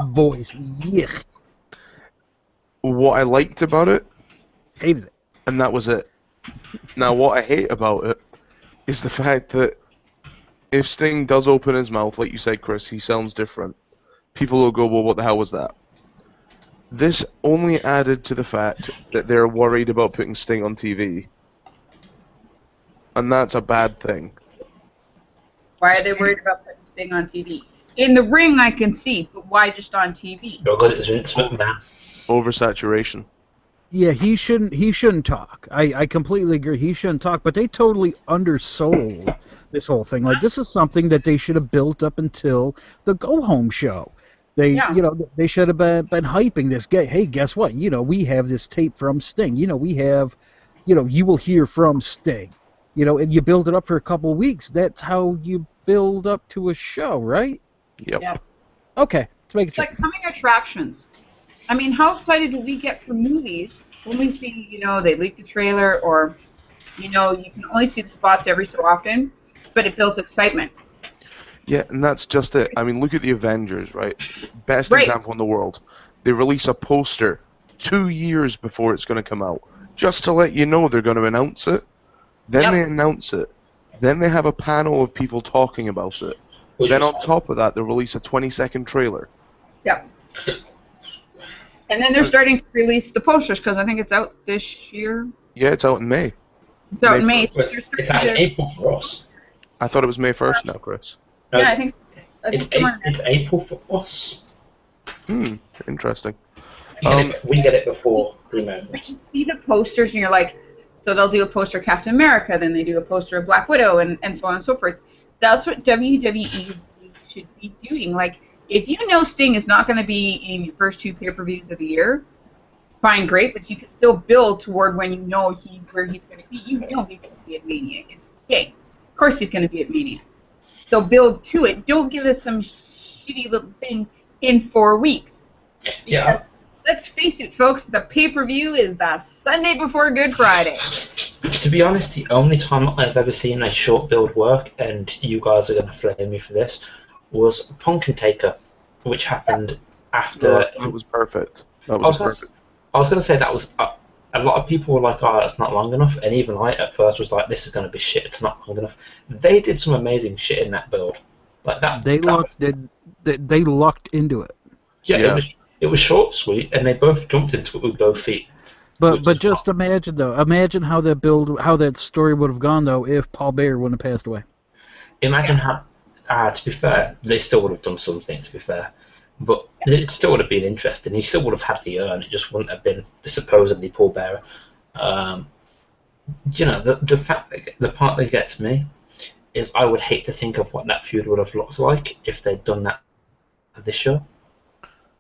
voice. Yuck. What I liked about it, Hated it. and that was it. Now, what I hate about it is the fact that if Sting does open his mouth, like you said, Chris, he sounds different. People will go, well, what the hell was that? This only added to the fact that they're worried about putting Sting on TV. And that's a bad thing. Why are they worried about putting Sting on TV? In the ring, I can see, but why just on TV? Because it's Vince McMahon. Oversaturation. Yeah, he shouldn't talk. I completely agree. He shouldn't talk, but they totally undersold this whole thing. Like, this is something that they should have built up until the Go Home show. They should have been hyping this guy. Hey, guess what? We have this tape from Sting. We have you will hear from Sting. And you build it up for a couple of weeks. That's how you build up to a show, right? Yep. Yeah. Okay, let's make it It's sure. like coming attractions. I mean, how excited do we get for movies when we see, they leak the trailer or, you can only see the spots every so often, but it builds excitement. Yeah, and that's just it. I mean, look at the Avengers, right? Best Right. example in the world. They release a poster 2 years before it's going to come out, just to let you know they're going to announce it. Then they announce it. Then they have a panel of people talking about it. Which Then was on top of that, they release a 20-second trailer. Yep. And then they're starting to release the posters because I think it's out this year. Yeah, it's out in May. It's out in May. But it's out in April for us. I thought it was May 1st now, Chris. No, Yeah, it's, I think it's April for us. Interesting. We get it before Blue Moon. We see the posters and you're like, so they'll do a poster of Captain America, then they do a poster of Black Widow, and so on and so forth. That's what WWE should be doing. Like, if you know Sting is not going to be in your first 2 pay-per-views of the year, fine, great, but you can still build toward when you know where he's going to be. You know he's going to be at Mania. It's Sting. Of course he's going to be at Mania. So build to it. Don't give us some shitty little thing in 4 weeks. Yeah. Let's face it, folks, the pay-per-view is the Sunday before Good Friday. To be honest, the only time I've ever seen a short build work, and you guys are going to flame me for this, was Punk and Taker, which happened after... That was perfect. That was perfect. I was going to say that was... a lot of people were like, oh, it's not long enough, and even I at first was like, this is going to be shit, it's not long enough. They did some amazing shit in that build. Like that. They lucked into it. Yeah. It was short, sweet, and they both jumped into it with both feet. But just imagine how that story would have gone though if Paul Bearer wouldn't have passed away. Imagine how. To be fair, they still would have done something. To be fair, but it still would have been interesting. He still would have had the urn. It just wouldn't have been the supposedly Paul Bearer. The part that gets me is I would hate to think of what that feud would have looked like if they'd done that at this show.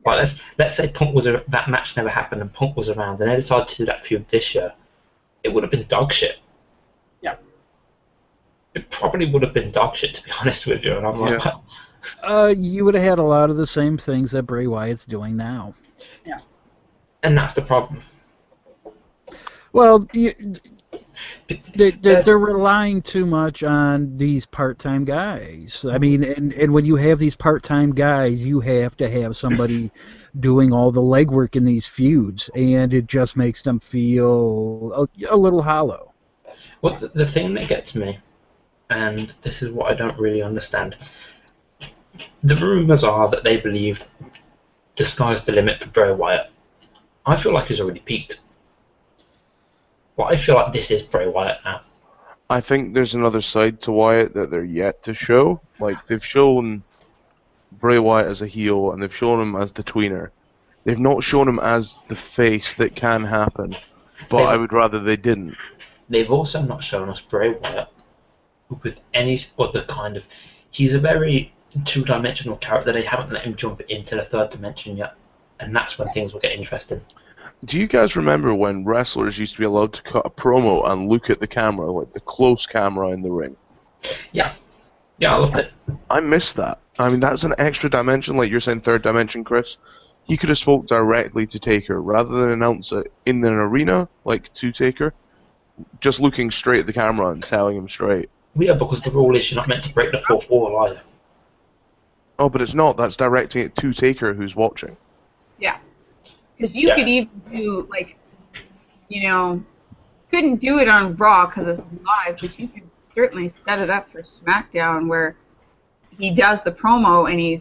But let's say that match never happened and Punk was around and they decided to do that feud this year. It would have been dog shit. Yeah. It probably would have been dog shit, to be honest with you. And I'm like, you would have had a lot of the same things that Bray Wyatt's doing now. Yeah. And that's the problem. Well, they're relying too much on these part-time guys. I mean, and when you have these part-time guys, you have to have somebody doing all the legwork in these feuds, and it just makes them feel a little hollow. Well, the thing that gets me, and this is what I don't really understand, the rumours are that they believe the sky's the limit for Bray Wyatt. I feel like he's already peaked. But I feel like this is Bray Wyatt now. I think there's another side to Wyatt that they're yet to show. Like, they've shown Bray Wyatt as a heel, and they've shown him as the tweener. They've not shown him as the face that can happen, but I would rather they didn't. They've also not shown us Bray Wyatt with any other kind of... He's a very two-dimensional character. They haven't let him jump into the third dimension yet, and that's when things will get interesting. Do you guys remember when wrestlers used to be allowed to cut a promo and look at the camera, like the close camera in the ring? Yeah. Yeah, I loved it. I miss that. I mean, that's an extra dimension, like you're saying third dimension, Chris. He could have spoke directly to Taker, rather than announce it in an arena, like to Taker, just looking straight at the camera and telling him straight. Yeah, because the rule is you're not meant to break the fourth wall, are you? Oh, but it's not. That's directing it to Taker, who's watching. Yeah. Because you could even do, like, couldn't do it on Raw because it's live, but you could certainly set it up for SmackDown where he does the promo and you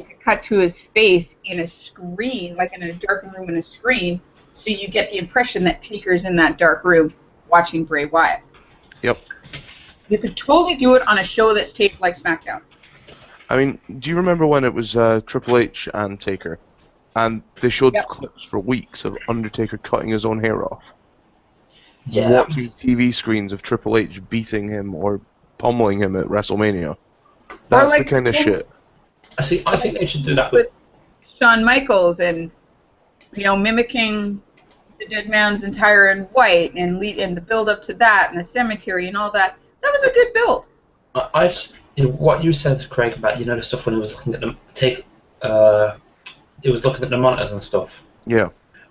could cut to his face in a screen, like in a dark room in a screen, so you get the impression that Taker's in that dark room watching Bray Wyatt. Yep. You could totally do it on a show that's taped like SmackDown. I mean, do you remember when it was Triple H and Taker? And they showed clips for weeks of Undertaker cutting his own hair off. Yeah. Watching TV screens of Triple H beating him or pummeling him at WrestleMania. That's the kind of shit. I think they should do that with Shawn Michaels and, mimicking the dead man's entire in white and the build up to that and the cemetery and all that. That was a good build. I just, what you said, Craig, about the stuff when he was looking at them, he was looking at the monitors and stuff. Yeah.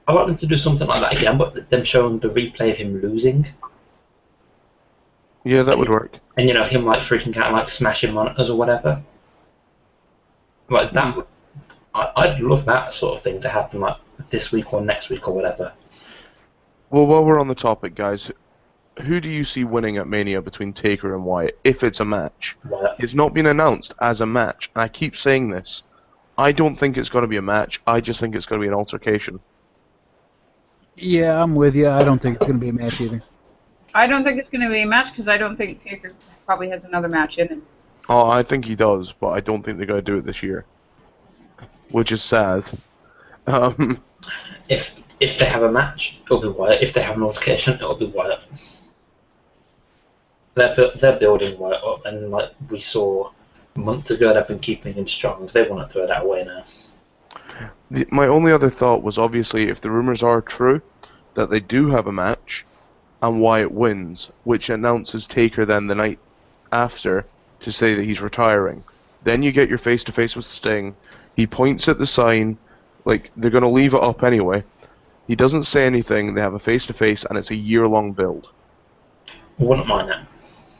I want them to do something like that again, but them showing the replay of him losing. Yeah, that would work. And him like freaking out, like smashing monitors or whatever. Like that, I'd love that sort of thing to happen, like this week or next week or whatever. Well, while we're on the topic, guys, who do you see winning at Mania between Taker and Wyatt, if it's a match? Wyatt. It's not been announced as a match, and I keep saying this. I don't think it's going to be a match. I just think it's going to be an altercation. Yeah, I'm with you. I don't think it's going to be a match either. I don't think it's going to be a match because I don't think Taker probably has another match in it. Oh, I think he does, but I don't think they're going to do it this year, which is sad. If they have a match, it'll be Wyatt. If they have an altercation, it'll be Wyatt. They're building Wyatt up, and like we saw months ago, they've been keeping him strong. They want to throw that away now. My only other thought was obviously if the rumors are true that they do have a match and Wyatt wins, which announces Taker then the night after to say that he's retiring. Then you get your face-to-face with Sting. He points at the sign, like they're going to leave it up anyway. He doesn't say anything, they have a face-to-face, and it's a year-long build. I wouldn't mind that.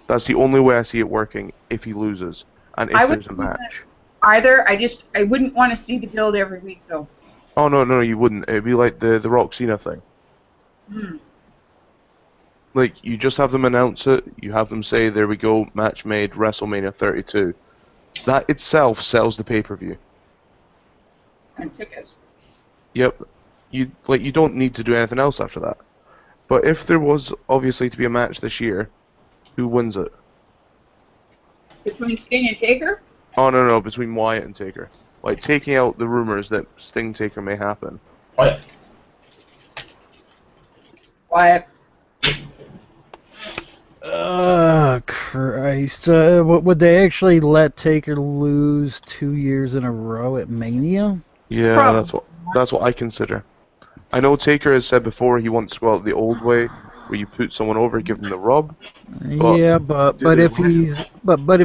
That's the only way I see it working if he loses, and if there's a match. Either, I wouldn't want to see the build every week, though. Oh, no, you wouldn't. It'd be like the Rock Cena thing. Like, you just have them announce it, you have them say, there we go, match made, WrestleMania 32. That itself sells the pay-per-view. And tickets. Yep. You don't need to do anything else after that. But if there was obviously to be a match this year, who wins it? Between Sting and Taker? Oh, no, between Wyatt and Taker. Like, taking out the rumors that Sting Taker may happen. Wyatt. Wyatt. Christ. Would they actually let Taker lose 2 years in a row at Mania? Yeah, Probably. that's what I consider. I know Taker has said before he wants to go out the old way, where you put someone over, give them the rub. Yeah, but if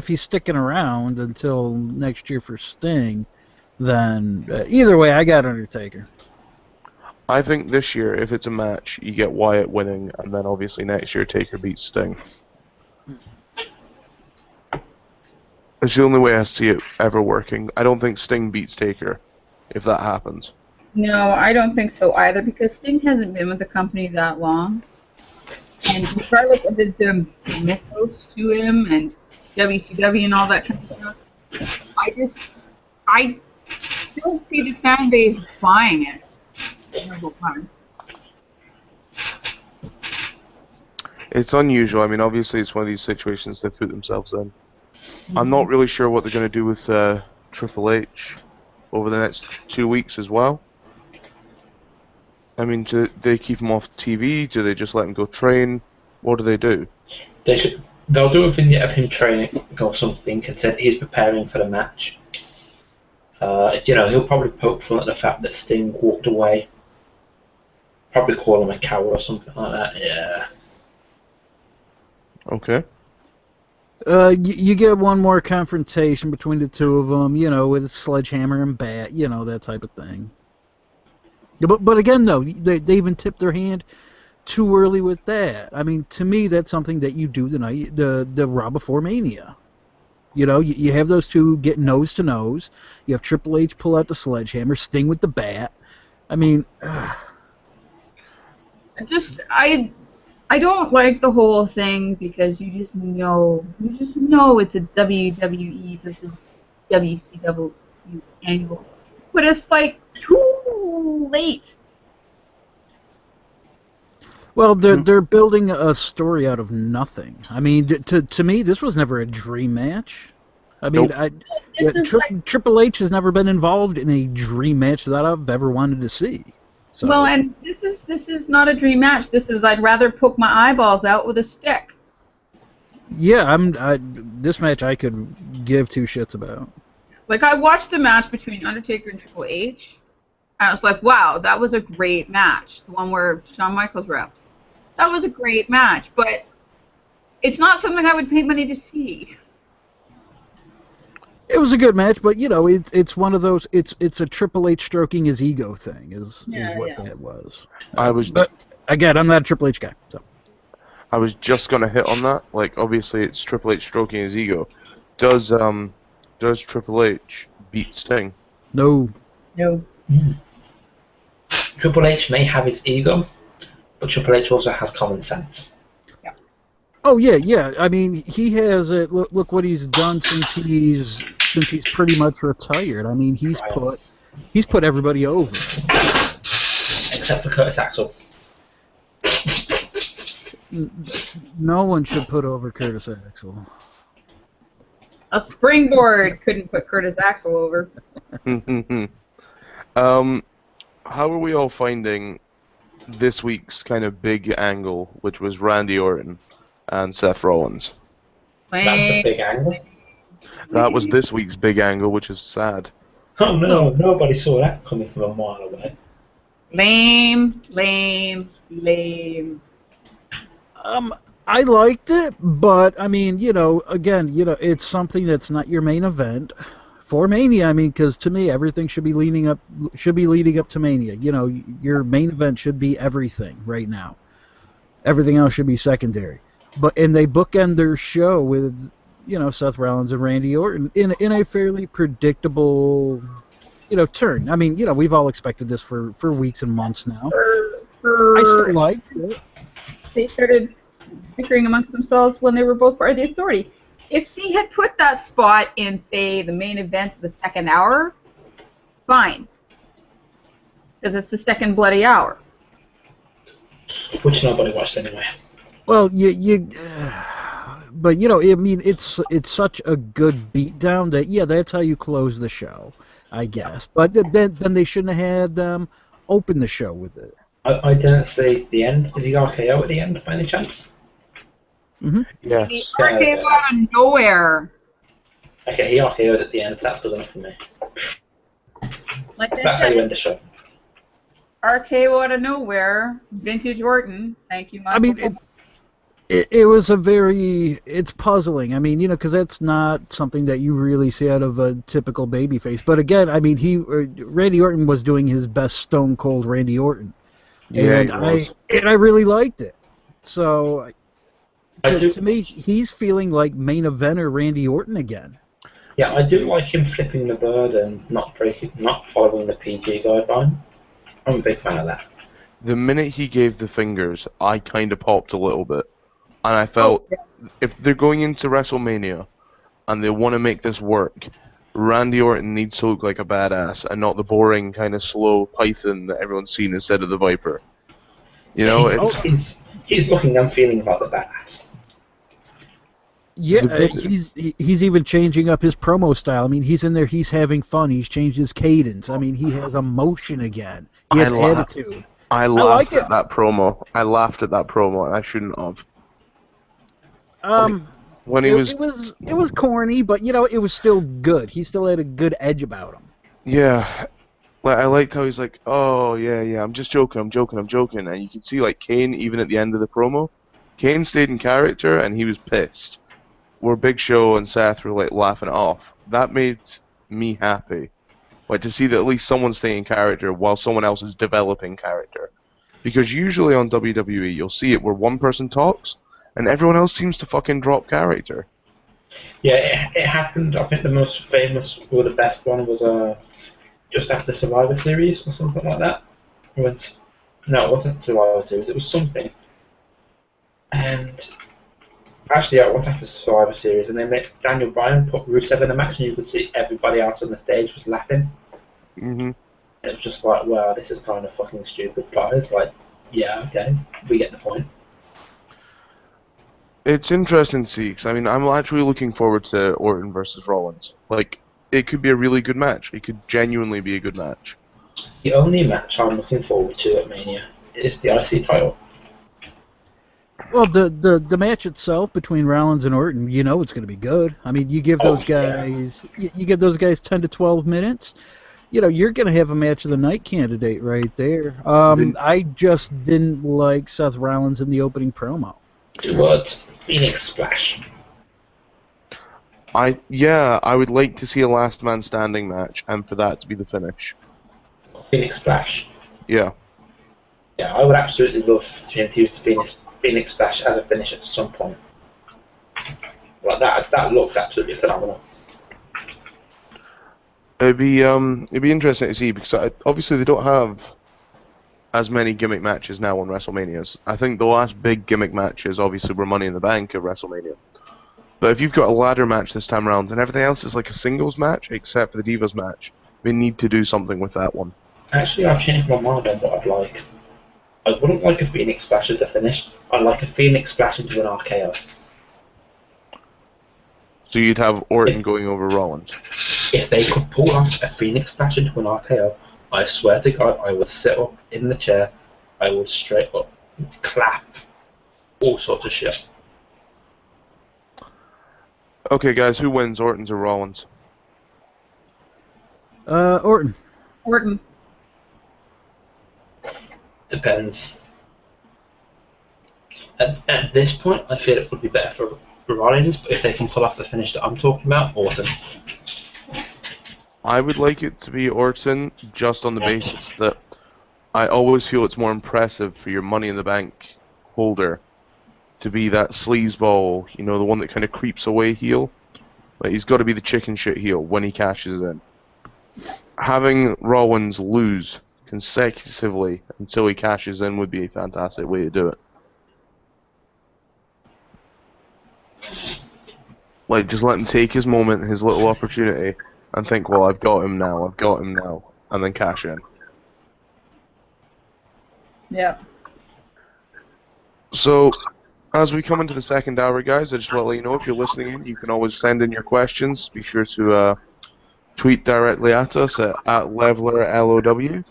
he's sticking around until next year for Sting, then either way, I got Undertaker. I think this year, if it's a match, you get Wyatt winning, and then obviously next year Taker beats Sting. It's the only way I see it ever working. I don't think Sting beats Taker, if that happens. No, I don't think so either, because Sting hasn't been with the company that long. And regardless of the mythos to him and WCW and all that kind of stuff, I don't see the fan base buying it. It's unusual. I mean, obviously it's one of these situations they put themselves in. I'm not really sure what they're going to do with Triple H over the next 2 weeks as well. I mean, do they keep him off TV? Do they just let him go train? What do they do? They'll do a vignette of him training or something and say he's preparing for the match. He'll probably poke fun at the fact that Sting walked away. Probably call him a coward or something like that. Yeah. Okay. You get one more confrontation between the two of them, with a sledgehammer and bat, that type of thing. But again, though, they even tipped their hand too early with that. I mean, to me, that's something that you do the Raw before Mania. You have those two get nose to nose. You have Triple H pull out the sledgehammer, Sting with the bat. I mean, I don't like the whole thing because you just know it's a WWE versus WCW angle. But it's like too late. Well, they're building a story out of nothing. I mean, to me, this was never a dream match. I mean, Triple H has never been involved in a dream match that I've ever wanted to see. So. Well, and this is not a dream match. This is I'd rather poke my eyeballs out with a stick. Yeah, this match I could give two shits about. Like I watched the match between Undertaker and Triple H, I was like, wow, that was a great match. The one where Shawn Michaels repped. That was a great match, but it's not something I would pay money to see. It was a good match, but it's one of those. It's a Triple H stroking his ego thing. Is what that was. But again, I'm not a Triple H guy, so. I was just gonna hit on that. Like, obviously, it's Triple H stroking his ego. Does Triple H beat Sting? No. Triple H may have his ego, but Triple H also has common sense. Yeah. Oh yeah. I mean, he has it. Look what he's done since he's pretty much retired. I mean, he's put everybody over. Except for Curtis Axel. No one should put over Curtis Axel. A springboard couldn't put Curtis Axel over. How are we all finding this week's kind of big angle, which was Randy Orton and Seth Rollins? That was a big angle. That was this week's big angle, which is sad. Oh no, nobody saw that coming from a mile away. Lame. I liked it, but I mean, again, it's something that's not your main event for Mania. I mean, because to me, everything should be leading up to Mania. Your main event should be everything right now. Everything else should be secondary. And they bookend their show with, Seth Rollins and Randy Orton in a fairly predictable, turn. I mean, we've all expected this for weeks and months now. I still liked it. They started bickering amongst themselves when they were both part of the Authority. If they had put that spot in, say, the main event of the second hour, fine. Because it's the second bloody hour. Which nobody watched anyway. Well, but I mean, it's such a good beatdown that that's how you close the show, I guess. But then they shouldn't have had them open the show with it. I didn't see the end. Did he RKO at the end by any chance? Mm-hmm. Yes. He RKO'd out of nowhere. Okay, he RKO'd at the end. That's good enough for me. Like That's how you end the show. RKO out of nowhere. Vintage Orton. Thank you, Michael. I mean, it was it's puzzling. I mean, because that's not something that you really see out of a typical babyface. But again, I mean, Randy Orton was doing his best Stone Cold Randy Orton. Yeah, and I really liked it. So, to me, he's feeling like main eventer Randy Orton again. Yeah, I do like him flipping the bird and not following the PG guideline. I'm a big fan of that. The minute he gave the fingers, I kind of popped a little bit. And I felt, if they're going into WrestleMania and they want to make this work, Randy Orton needs to look like a badass and not the boring kind of slow python that everyone's seen instead of the Viper. He's looking and feeling about the badass. Yeah, he's even changing up his promo style. I mean, he's in there, he's having fun, he's changed his cadence. I mean, he has emotion again. He has attitude. I laughed at that promo. And I shouldn't have. When he it was corny, but it was still good. He still had a good edge about him. Yeah, I liked how he's like, oh yeah, I'm just joking, and you can see like Kane even at the end of the promo. Kane stayed in character and he was pissed. Where Big Show and Seth were like laughing it off. That made me happy, like to see that at least someone's staying in character while someone else is developing character. Because usually on WWE you'll see it where one person talks and everyone else seems to fucking drop character. Yeah, it happened. I think the most famous or the best one was just after Survivor Series or something like that. No, it wasn't Survivor Series. It was something. And actually, it was after Survivor Series, and then Daniel Bryan put Rusev in the match, and you could see everybody else on the stage was laughing. Mm-hmm. It was just like, wow, this is kind of fucking stupid, but it's like, yeah, okay, we get the point. It's interesting to see, because I mean, I'm actually looking forward to Orton versus Rollins. Like, it could be a really good match. It could genuinely be a good match. The only match I'm looking forward to at Mania is the IC title. Well, the match itself between Rollins and Orton, it's going to be good. I mean, you give those guys, you give those guys 10 to 12 minutes, you're going to have a match of the night candidate right there. Then I just didn't like Seth Rollins in the opening promo. 2 words. Phoenix Splash. I would like to see a last man standing match, and for that to be the finish. Phoenix Splash. Yeah. Yeah, I would absolutely love him to use the Phoenix Splash as a finish at some point. Like that looked absolutely phenomenal. It'd be interesting to see, because obviously they don't have as many gimmick matches now on WrestleManias. I think the last big gimmick matches obviously were Money in the Bank at WrestleMania. But if you've got a ladder match this time around, and everything else is like a singles match, except for the Divas match, we need to do something with that one. Actually, I've changed my mind on what I'd like. I wouldn't like a Phoenix Splash as the finish. I'd like a Phoenix Splash into an RKO. So you'd have Orton going over Rollins. If they could pull off a Phoenix Splash into an RKO, I swear to God, I would sit up in the chair, I would straight up clap, all sorts of shit. Okay, guys, who wins, Orton's or Rollins? Orton. Orton. Depends. At this point, I feel it would be better for Rollins, but if they can pull off the finish that I'm talking about, Orton. I would like it to be Orton, just on the basis that I always feel it's more impressive for your Money in the Bank holder to be that sleazeball, the one that kind of creeps away heel. Like, he's got to be the chicken shit heel when he cashes in. Having Rollins lose consecutively until he cashes in would be a fantastic way to do it. Like, just let him take his moment, his little opportunity, and think, well, I've got him now, and then cash in. Yeah. So, as we come into the second hour, guys, I just want to let you know, if you're listening in, you can always send in your questions. Be sure to tweet directly at us at LevelerLOW,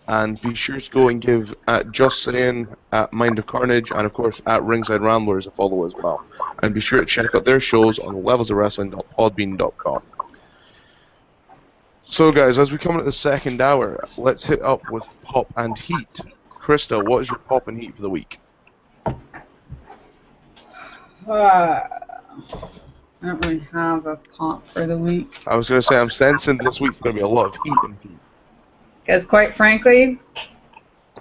and be sure to go and give at Just Saying, at Mind of Carnage, and of course at Ringside Ramblers a follow as well. And be sure to check out their shows on levelsofwrestling.podbean.com. So, guys, as we come into the second hour, let's hit up with Pop and Heat. Krista, what is your Pop and Heat for the week? I don't really have a pop for the week. I was going to say, I'm sensing this week's going to be a lot of heat and heat. Because quite frankly,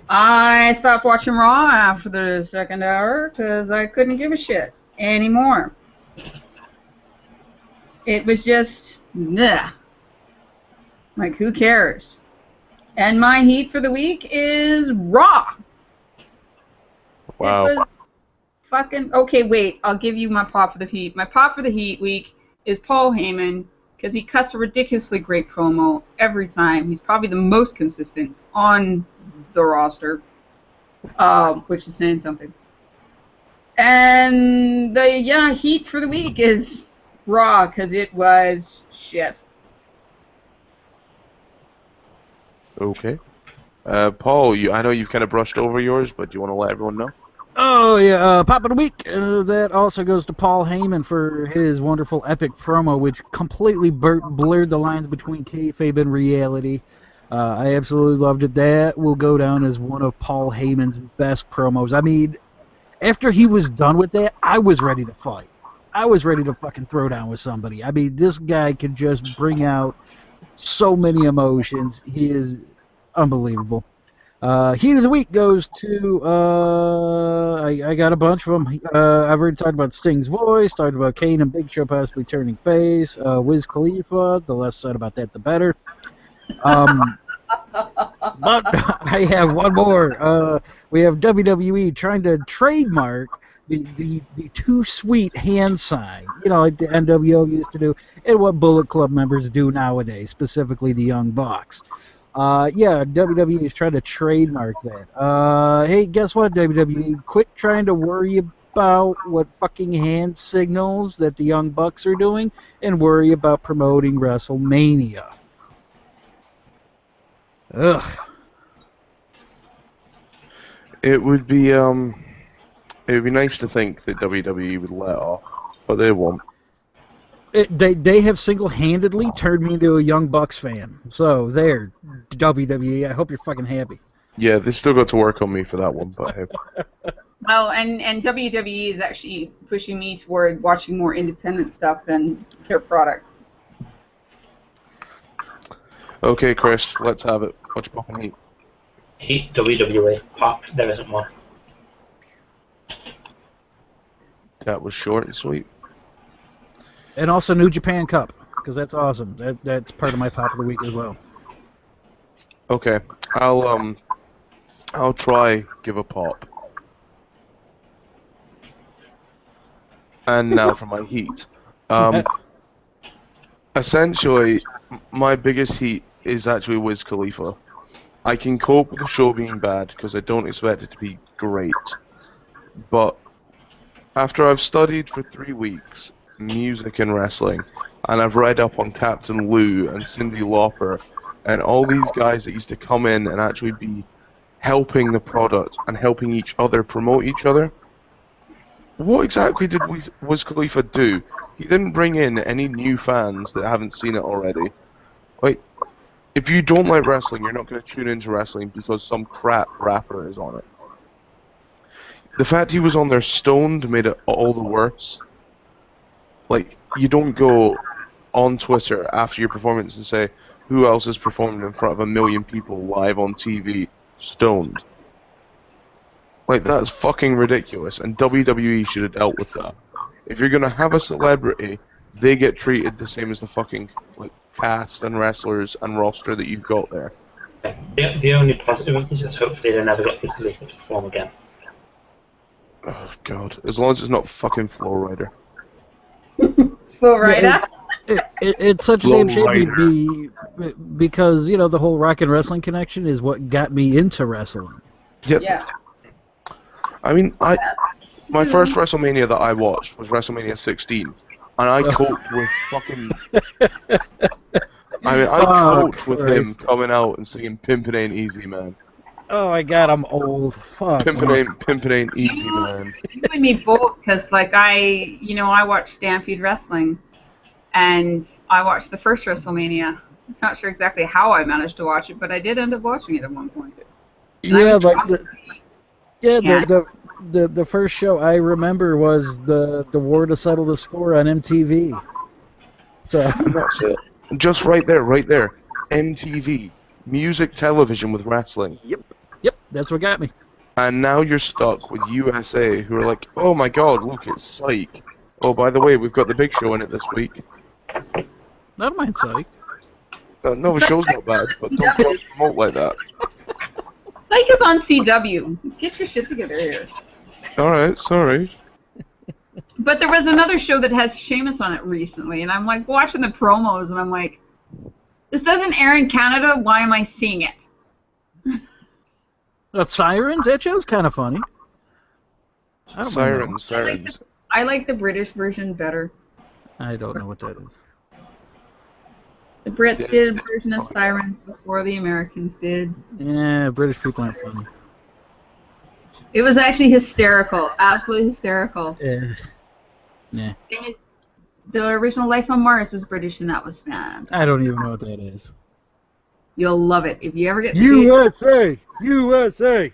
I stopped watching Raw after the second hour because I couldn't give a shit anymore. It was just, nah. Like, who cares? And my heat for the week is Raw. Wow. It was fucking... Okay, wait. I'll give you my pop for the heat. My pop for the heat week is Paul Heyman, because he cuts a ridiculously great promo every time. He's probably the most consistent on the roster, which is saying something. And the heat for the week is Raw, because it was shit. Okay. Paul, I know you've kind of brushed over yours, but do you want to let everyone know? Oh, yeah, Pop of the Week. That also goes to Paul Heyman for his wonderful epic promo, which completely blurred the lines between kayfabe and reality. I absolutely loved it. That will go down as one of Paul Heyman's best promos. I mean, after he was done with that, I was ready to fight. I was ready to fucking throw down with somebody. I mean, this guy can just bring out so many emotions. He is unbelievable. Heat of the week goes to, I got a bunch of them. I've already talked about Sting's voice, talked about Kane and Big Show possibly turning face, Wiz Khalifa, the less said about that, the better. But I have one more. We have WWE trying to trademark the too sweet hand sign, like the NWO used to do, and what Bullet Club members do nowadays, specifically the Young Bucks. WWE is trying to trademark that. Hey, guess what, WWE? Quit trying to worry about what fucking hand signals that the Young Bucks are doing, and worry about promoting WrestleMania. Ugh. It would be nice to think that WWE would let off, but they won't. They have single-handedly turned me into a Young Bucks fan. So there, WWE. I hope you're fucking happy. Yeah, they still got to work on me for that one, but hey. Well, and WWE is actually pushing me toward watching more independent stuff than their product. Okay, Chris, let's have it. What you popping heat? Heat WWE. Pop, there isn't one. That was short and sweet. And also New Japan Cup, because that's awesome. That's part of my pop of the week as well. Okay, I'll try give a pop. And now for my heat. Essentially, my biggest heat is actually Wiz Khalifa. I can cope with the show being bad because I don't expect it to be great. But after I've studied for 3 weeks music and wrestling, and I've read up on Captain Lou and Cyndi Lauper and all these guys that used to come in and actually be helping the product and helping each other promote each other, what exactly did Wiz Khalifa do? He didn't bring in any new fans that haven't seen it already. Like, if you don't like wrestling, you're not going to tune into wrestling because some crap rapper is on it. The fact he was on there stoned made it all the worse. Like, you don't go on Twitter after your performance and say, who else has performed in front of 1 million people live on TV stoned? Like, that's fucking ridiculous, and WWE should have dealt with that. If you're gonna have a celebrity, they get treated the same as the fucking like cast and wrestlers and roster that you've got there. The only positive of this is hopefully they never get people to perform again. Oh god, as long as it's not fucking Flow Rider. Full rider. It's such a Flow damn shame because you know the whole rock and wrestling connection is what got me into wrestling. Yeah. I mean, my first WrestleMania that I watched was WrestleMania 16, and I coped with fucking. I mean, I coped with him coming out and singing "Pimpin' Ain't Easy, Man." Oh my god, I'm old. Fuck. Pimpin' ain't easy, man. You and me both, because like I watched Stampede Wrestling, and I watched the first WrestleMania. I'm not sure exactly how I managed to watch it, but I did end up watching it at one point. Yeah, like the first show I remember was the War to Settle the Score on MTV. So and that's it. Just right there. MTV, music television with wrestling. Yep, that's what got me. And now you're stuck with USA, who are like, oh my god, look, it's Psych. Oh, by the way, we've got the Big Show in it this week. Not mind Psych. No, the show's not bad, but don't promote like that. Psych is on CW. Get your shit together here. Alright, sorry. But there was another show that has Sheamus on it recently, and I'm like watching the promos, and I'm like, this doesn't air in Canada, why am I seeing it? Sirens? That show's kind of funny. Sirens. I like the British version better. I don't know what that is. The Brits did a version of Sirens before the Americans did. Yeah, British people aren't funny. It was actually hysterical. Absolutely hysterical. Yeah. The original Life on Mars was British, and that was fantastic. I don't even know what that is. You'll love it. If you ever get to USA! USA!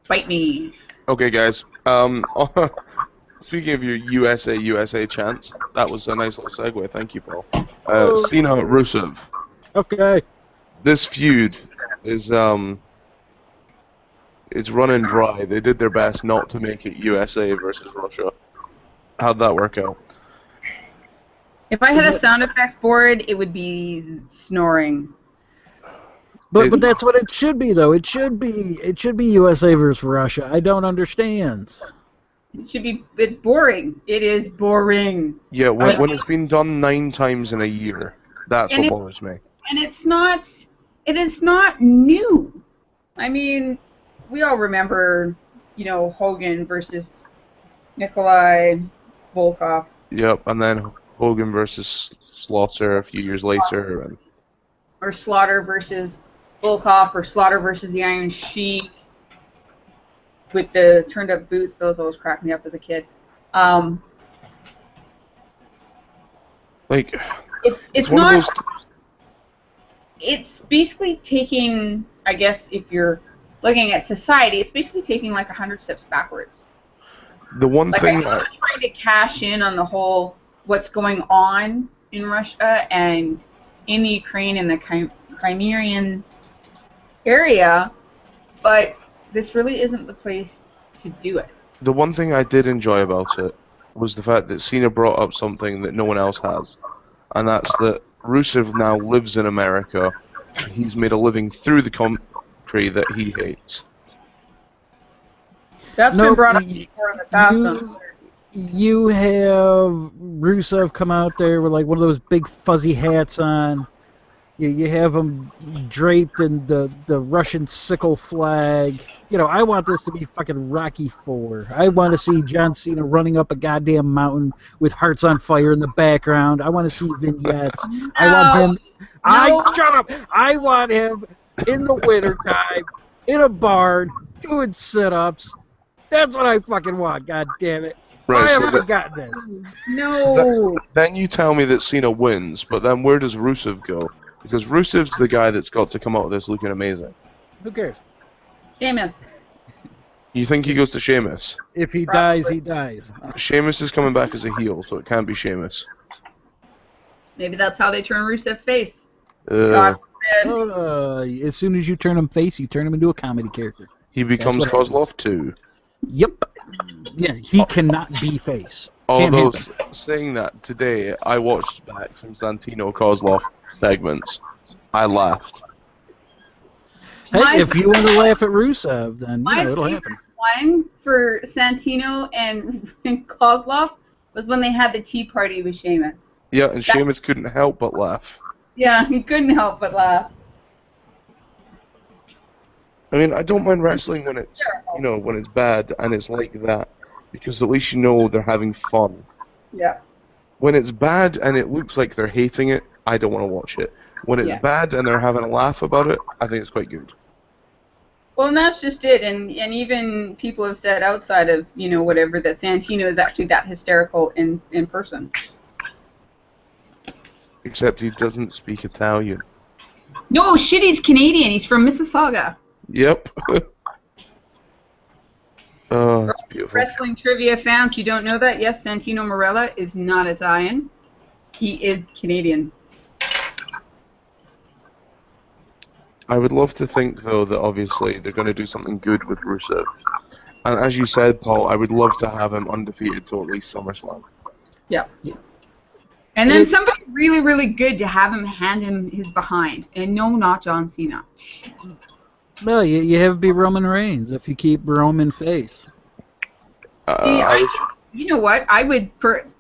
Fight me. Okay, guys. Speaking of your USA chants, that was a nice little segue. Thank you, Paul. Cena Rusev. Okay. This feud is it's running dry. They did their best not to make it USA versus Russia. How'd that work out? If I had a sound effects board, it would be snoring. But that's what it should be, though. It should be USA versus Russia. I don't understand. It's boring. It is boring. Yeah, when it's been done 9 times in a year, that's what bothers me. And it is not new. I mean, we all remember, Hogan versus Nikolai Volkov. Yep, and then Hogan versus Slaughter a few years later. Or Slaughter versus Volkov, or Slaughter versus the Iron Sheik. With the turned-up boots, those always cracked me up as a kid. Like, It's one of not. those. It's basically taking. I guess if you're looking at society, it's basically taking like 100 steps backwards. The one Like, thing I'm that not trying to cash in on the whole what's going on in Russia and in the Ukraine and the Crimean area, but this really isn't the place to do it. the one thing I did enjoy about it was the fact that Cena brought up something that no one else has, and that's that Rusev now lives in America. He's made a living through the country that he hates. That's been Nope, brought up before in the past. you have Rusev come out there with like one of those big fuzzy hats on. You have him draped in the Russian sickle flag. You know, I want this to be fucking Rocky IV. I want to see John Cena running up a goddamn mountain with hearts on fire in the background. I want to see vignettes. I want him. Shut up! I want him in the wintertime in a barn doing sit-ups. That's what I fucking want. God damn it! Right, Why so have I forgotten this? No. Then you tell me that Cena wins, but then where does Rusev go? Because Rusev's the guy that's got to come out of this looking amazing. Who cares? Sheamus. You think he goes to Sheamus? If he Probably. dies, he dies. Sheamus is coming back as a heel, so it can't be Sheamus. Maybe that's how they turn Rusev face. God forbid. As soon as you turn him face, you turn him into a comedy character. He becomes That's what Kozlov too. Yep. Yeah, he cannot be face. Can't Although, happen. saying that, today I watched back some Santino Kozlov segments. I laughed. Hey, if you want to laugh at Rusev, then you know it'll favorite happen. one for Santino and Kozlov was when they had the tea party with Sheamus. Yeah, and Sheamus couldn't help but laugh. Yeah, he couldn't help but laugh. I mean, I don't mind wrestling when it's, when it's bad and it's like that, because at least you know they're having fun. Yeah. When it's bad and it looks like they're hating it, I don't want to watch it. When it's bad and they're having a laugh about it, I think it's quite good. Well, and that's just it. And even people have said outside of, whatever, that Santino is actually that hysterical in person. Except he doesn't speak Italian. No, shit, he's Canadian. He's from Mississauga. Yep. Oh, that's beautiful. Wrestling trivia fans, you don't know that? Yes, Santino Marella is not Italian. He is Canadian. I would love to think, though, that obviously they're going to do something good with Rusev. And as you said, Paul, I would love to have him undefeated till at least SummerSlam. Yeah. And then somebody really, really good to have him hand him his behind. And no, not John Cena. Well, you have to be Roman Reigns if you keep Roman face. You know what? I would,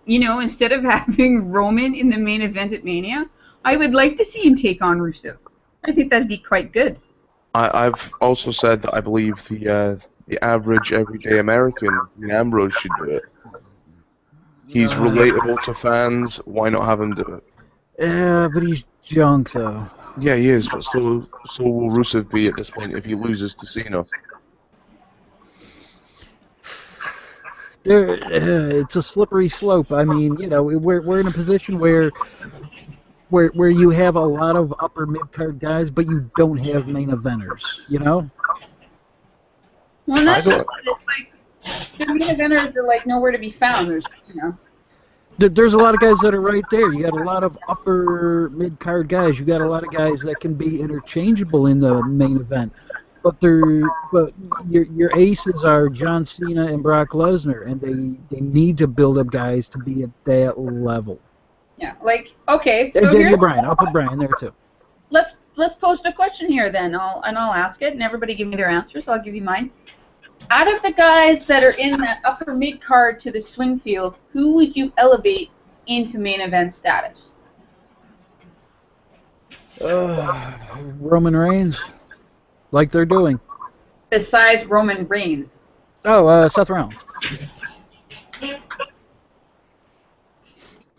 instead of having Roman in the main event at Mania, I would like to see him take on Rusev. I think that'd be quite good. I've also said that I believe the average everyday American, Ambrose, should do it. He's relatable to fans. Why not have him do it? Yeah, but he's junk, though. Yeah, he is, but so will Rusev be at this point if he loses to Cena. It's a slippery slope. I mean, we're in a position where you have a lot of upper mid-card guys, but you don't have main eventers, Well, that's just it. It's like, the main eventers are like nowhere to be found. There's a lot of guys that are right there. You got a lot of upper mid-card guys. You got a lot of guys that can be interchangeable in the main event. But your aces are John Cena and Brock Lesnar, and they need to build up guys to be at that level. Yeah, okay. So and Daniel Bryan, I'll put Bryan there too. Let's post a question here then. I'll ask it, and everybody give me their answers. I'll give you mine. Out of the guys that are in that upper mid card to the swing field, who would you elevate into main event status? Roman Reigns, like they're doing. Besides Roman Reigns. Oh, Seth Rollins.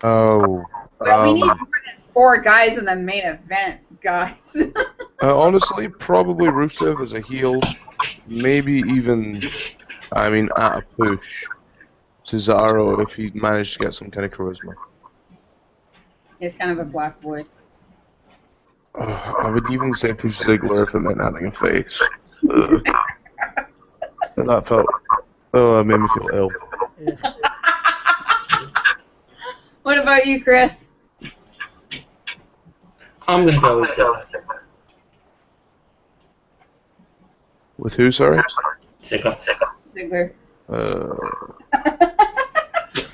Oh. But we need more than 4 guys in the main event, guys. Honestly, probably Rusev as a heel. Maybe even, at a push, Cesaro if he managed to get some kind of charisma. He's kind of a black boy. I would even say Push Ziggler if it meant having a face. Ugh. That felt. Oh, it made me feel ill. Yeah. What about you, Chris? I'm going to go with With who, sorry? Ziggler. Ziggler.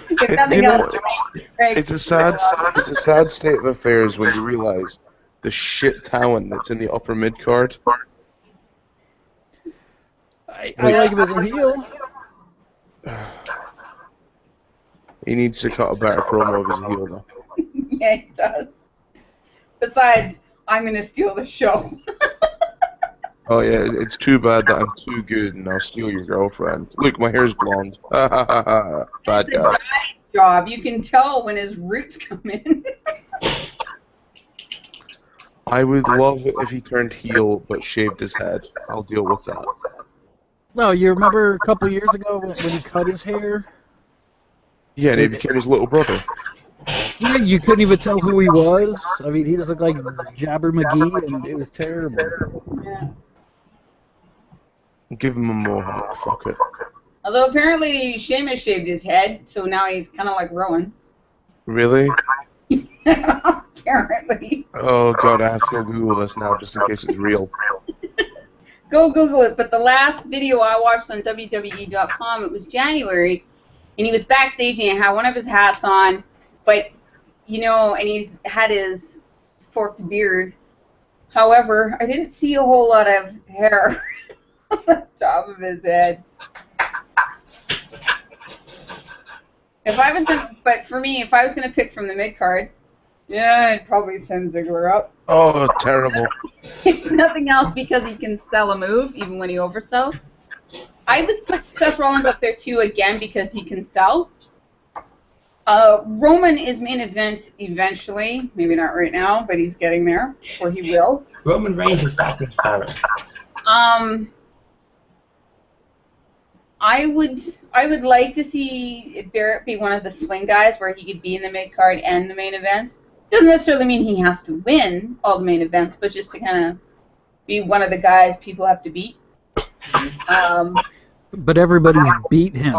If Do nothing you know else, what? right? It's a sad state of affairs when you realise the shit talent that's in the upper mid card. I like him as a heel. He needs to cut a better promo of his heel, though. Yeah, he does. Besides, I'm going to steal the show. Oh yeah, it's too bad that I'm too good and I'll steal your girlfriend. Look, my hair's blonde. Ha ha ha ha. Bad It's a guy. dye job. You can tell when his roots come in. I would love it if he turned heel but shaved his head. I'll deal with that. No, you remember a couple of years ago when he cut his hair? Yeah, and he became his little brother. Yeah, you couldn't even tell who he was. I mean, he just looked like Jabber McGee, and it was terrible. Yeah. Give him a mohawk. Fuck it. Although apparently Sheamus shaved his head, so now he's kind of like Rowan. Really? Apparently. Oh god, I have to go Google this now just in case it's real. Go Google it. But the last video I watched on WWE.com, it was January, and he was backstage and he had one of his hats on, but, you know, and he's had his forked beard. However, I didn't see a whole lot of hair on the top of his head. But for me, if I was gonna pick from the mid card, yeah, I'd probably send Ziggler up. Oh, terrible. If nothing else, because he can sell a move even when he oversells. I would put Seth Rollins up there too again because he can sell. Roman is main event eventually, maybe not right now, but he's getting there, or he will. Roman Reigns is back in Barrett. I would like to see Barrett be one of the swing guys where he could be in the mid card and the main event. Doesn't necessarily mean he has to win all the main events, but just to kind of be one of the guys people have to beat. But everybody's beat him.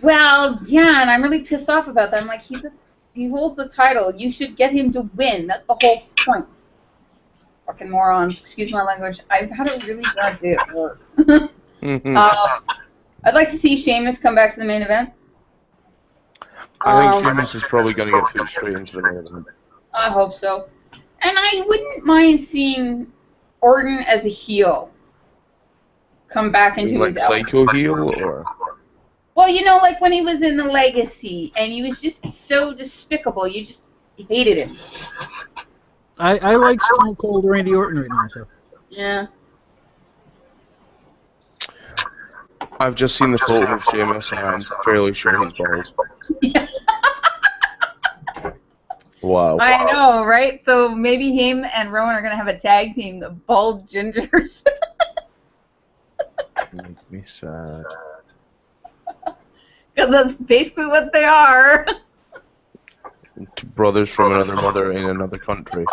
Well, yeah, and I'm really pissed off about that. I'm like, he holds the title. You should get him to win. That's the whole point. Fucking morons. Excuse my language. I've had a really bad day at work. I'd like to see Sheamus come back to the main event. I think Sheamus is probably going to get put straight into the main event. I hope so. And I wouldn't mind seeing Orton as a heel come back into Like his element. Psycho heel, or? Well, you know, like when he was in the Legacy, and he was just so despicable. You just hated him. I like Stone Cold Randy Orton right now, so. Yeah. I've just seen the photo of Sheamus and I'm fairly sure he's bald. Wow. I know, right? So maybe him and Rowan are going to have a tag team, the Bald Gingers. Make me sad. Because that's basically what they are. Two brothers from another mother in another country.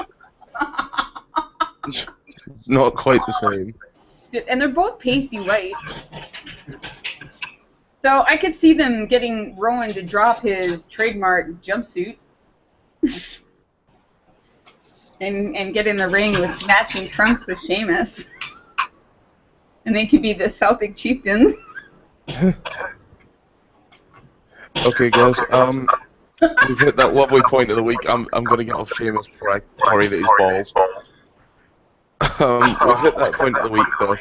It's not quite the same. And they're both pasty white. So I could see them getting Rowan to drop his trademark jumpsuit and get in the ring with matching trunks with Sheamus. And they could be the Celtic Chieftains. Okay, guys. We've hit that lovely point of the week. I'm gonna get off Sheamus before I worry that he's balls. We've hit that point of the week though,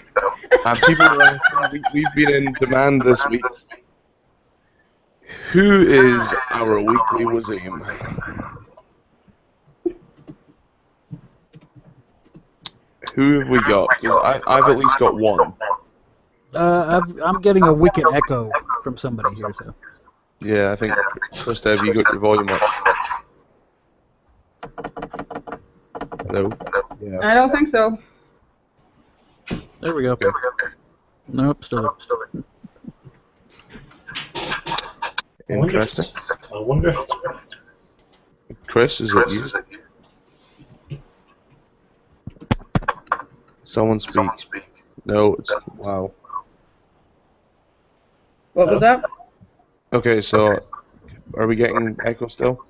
and people are asking. We've been in demand this week. Who is our weekly wasim? Who have we got? Because I've at least got one. I'm getting a wicked echo from somebody here, so. Yeah, I think first have you got your volume up? Hello. Yeah. I don't think so. There we go. Okay. Nope, still. Interesting. I wonder if it's Chris, is it you? Someone speak. No, it's wow. What was that? Okay, so are we getting echo still?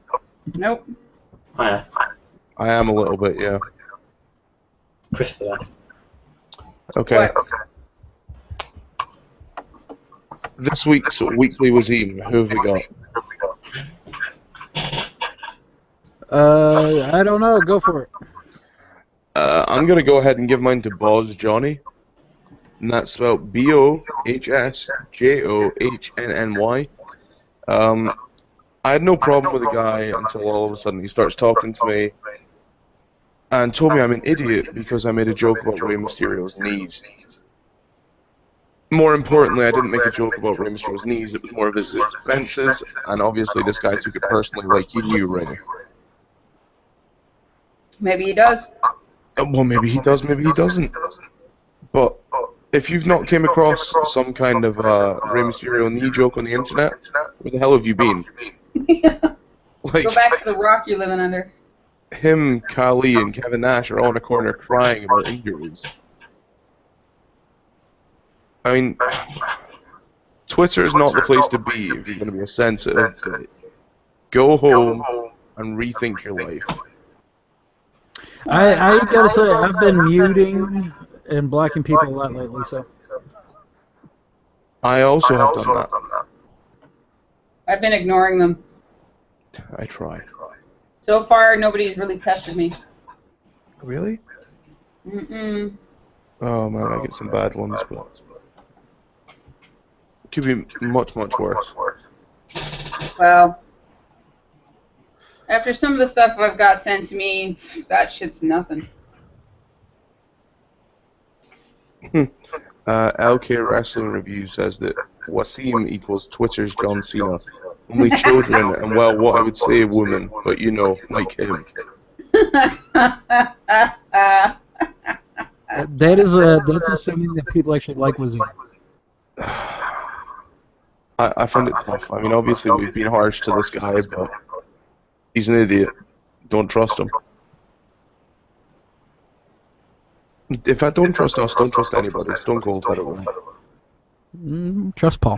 Nope. Hiya. I am a little bit, yeah. Chris there. Okay. What? This week's weekly wasim, who have we got? I don't know. Go for it. I'm gonna go ahead and give mine to Boz Johnny, and that's spelled BOHSJOHNNY. I had no problem with the guy until all of a sudden he starts talking to me and told me I'm an idiot because I made a joke about Rey Mysterio's knees. More importantly, I didn't make a joke about Rey Mysterio's knees, it was more of his expenses, and obviously this guy took it personally like he knew Rey. Maybe he does. Well, maybe he does, maybe he doesn't. But if you've not came across some kind of Rey Mysterio knee joke on the internet, where the hell have you been? Like, Go back to the rock you're living under. him, Kali, and Kevin Nash are all in a corner crying about injuries. I mean, Twitter is not the place to be if you're going to be a sensitive guy. Go home and rethink your life. I gotta say, I've been muting and blocking people a lot lately, so. I also have done that. I've been ignoring them. I try. So far, nobody's really pestered me. Really? Mm-mm. Oh man, I get some bad ones, but it could be much, much worse. Well, after some of the stuff I've got sent to me, that shit's nothing. LK Wrestling Review says that Wasim equals Twitter's John Cena. Only children and, well, what I would say a woman, but you know, like him. That's assuming that people actually like Wazim. I find it tough. I mean, obviously we've been harsh to this guy, but he's an idiot. Don't trust him. If I don't trust us, don't trust anybody. Stone Cold had it wrong. Trust Paul.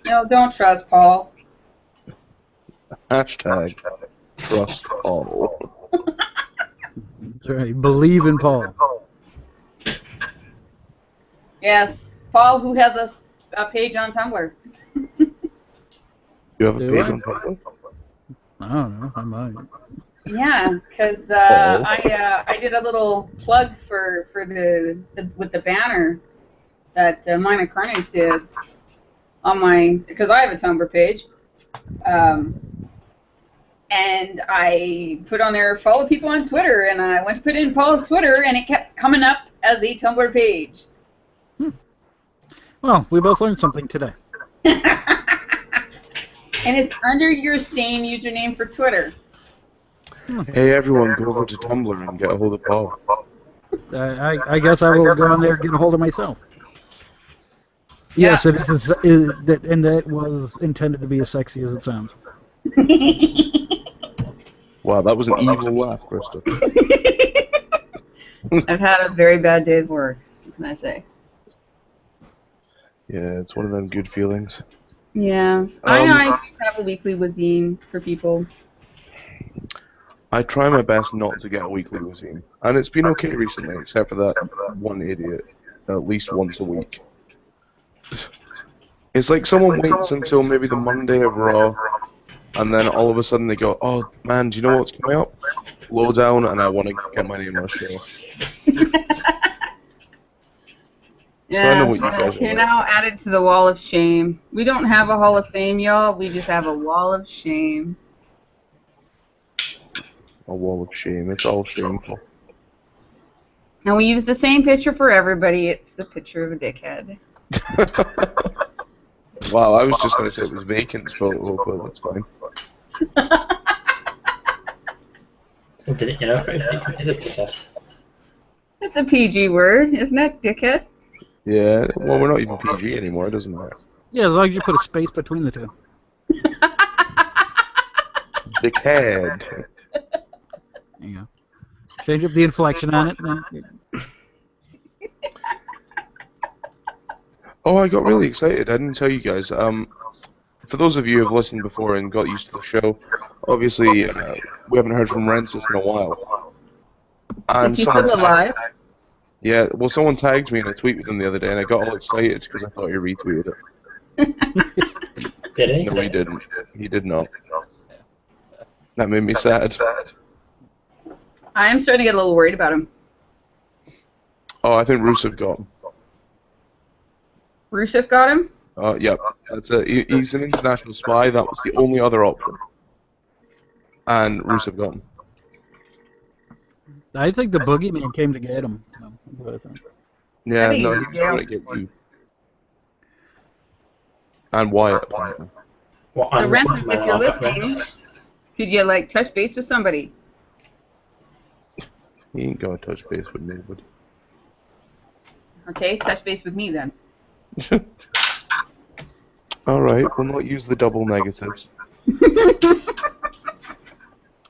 No, don't trust Paul. Hashtag trust Paul. That's right. Believe in Paul. Yes, Paul, who has a page on Tumblr. You have a Do page I? on Tumblr? I don't know. I might. Yeah, because I did a little plug for the with the banner that Minor Carnage did on my, because I have a Tumblr page, and I put on there follow people on Twitter, and I went to put in Paul's Twitter, and it kept coming up as a Tumblr page. Well, we both learned something today. And it's under your same username for Twitter. Hey everyone, go over to Tumblr and get a hold of Paul. I guess I will go on there and get a hold of myself. Yeah. Yes, and that was intended to be as sexy as it sounds. Wow, that was an evil laugh, Krista. I've had a very bad day at work, what can I say? Yeah, it's one of them good feelings. Yeah. I have a weekly wazine for people. I try my best not to get a weekly wasim, and it's been okay recently, except for that one idiot, at least once a week. It's like someone waits until maybe the Monday of Raw, and then all of a sudden they go, oh man, do you know what's coming up? Lowdown, and I want to get my name on a show. So I know what you guys are You're like. now added to the wall of shame. We don't have a Hall of Fame, y'all. We just have a wall of shame. A wall of shame. It's all shameful. And we use the same picture for everybody. It's the picture of a dickhead. Wow, I was just going to say it was Vacant's photo, but that's fine. Didn't you know? It's a dickhead. It's a PG word, isn't it, dickhead? Yeah, well, we're not even PG anymore, it doesn't matter. Yeah, as long as you put a space between the two. Dickhead. Yeah. Change up the inflection on it. Oh, I got really excited. I didn't tell you guys. For those of you who have listened before and got used to the show, obviously we haven't heard from Rensis in a while. And Is he someone still alive? Yeah, well, someone tagged me in a tweet with him the other day, and I got all excited because I thought he retweeted it. Did he? No, he didn't. He did not. That made me sad. I am starting to get a little worried about him. Oh, I think Rusev got him. Rusev got him? Yep, that's it. He's an international spy. That was the only other option. And Rusev got him. I think the boogeyman came to get him. So, that's what I think. Yeah, I think no, he's he was in jail. going to get you. And Wyatt, apparently. Well, So, I'm Rensis, not if you're I've got listening, Rensis. could you, like, touch base with somebody? He ain't going to touch base with nobody. Okay, touch base with me then. Alright, we'll not use the double negatives.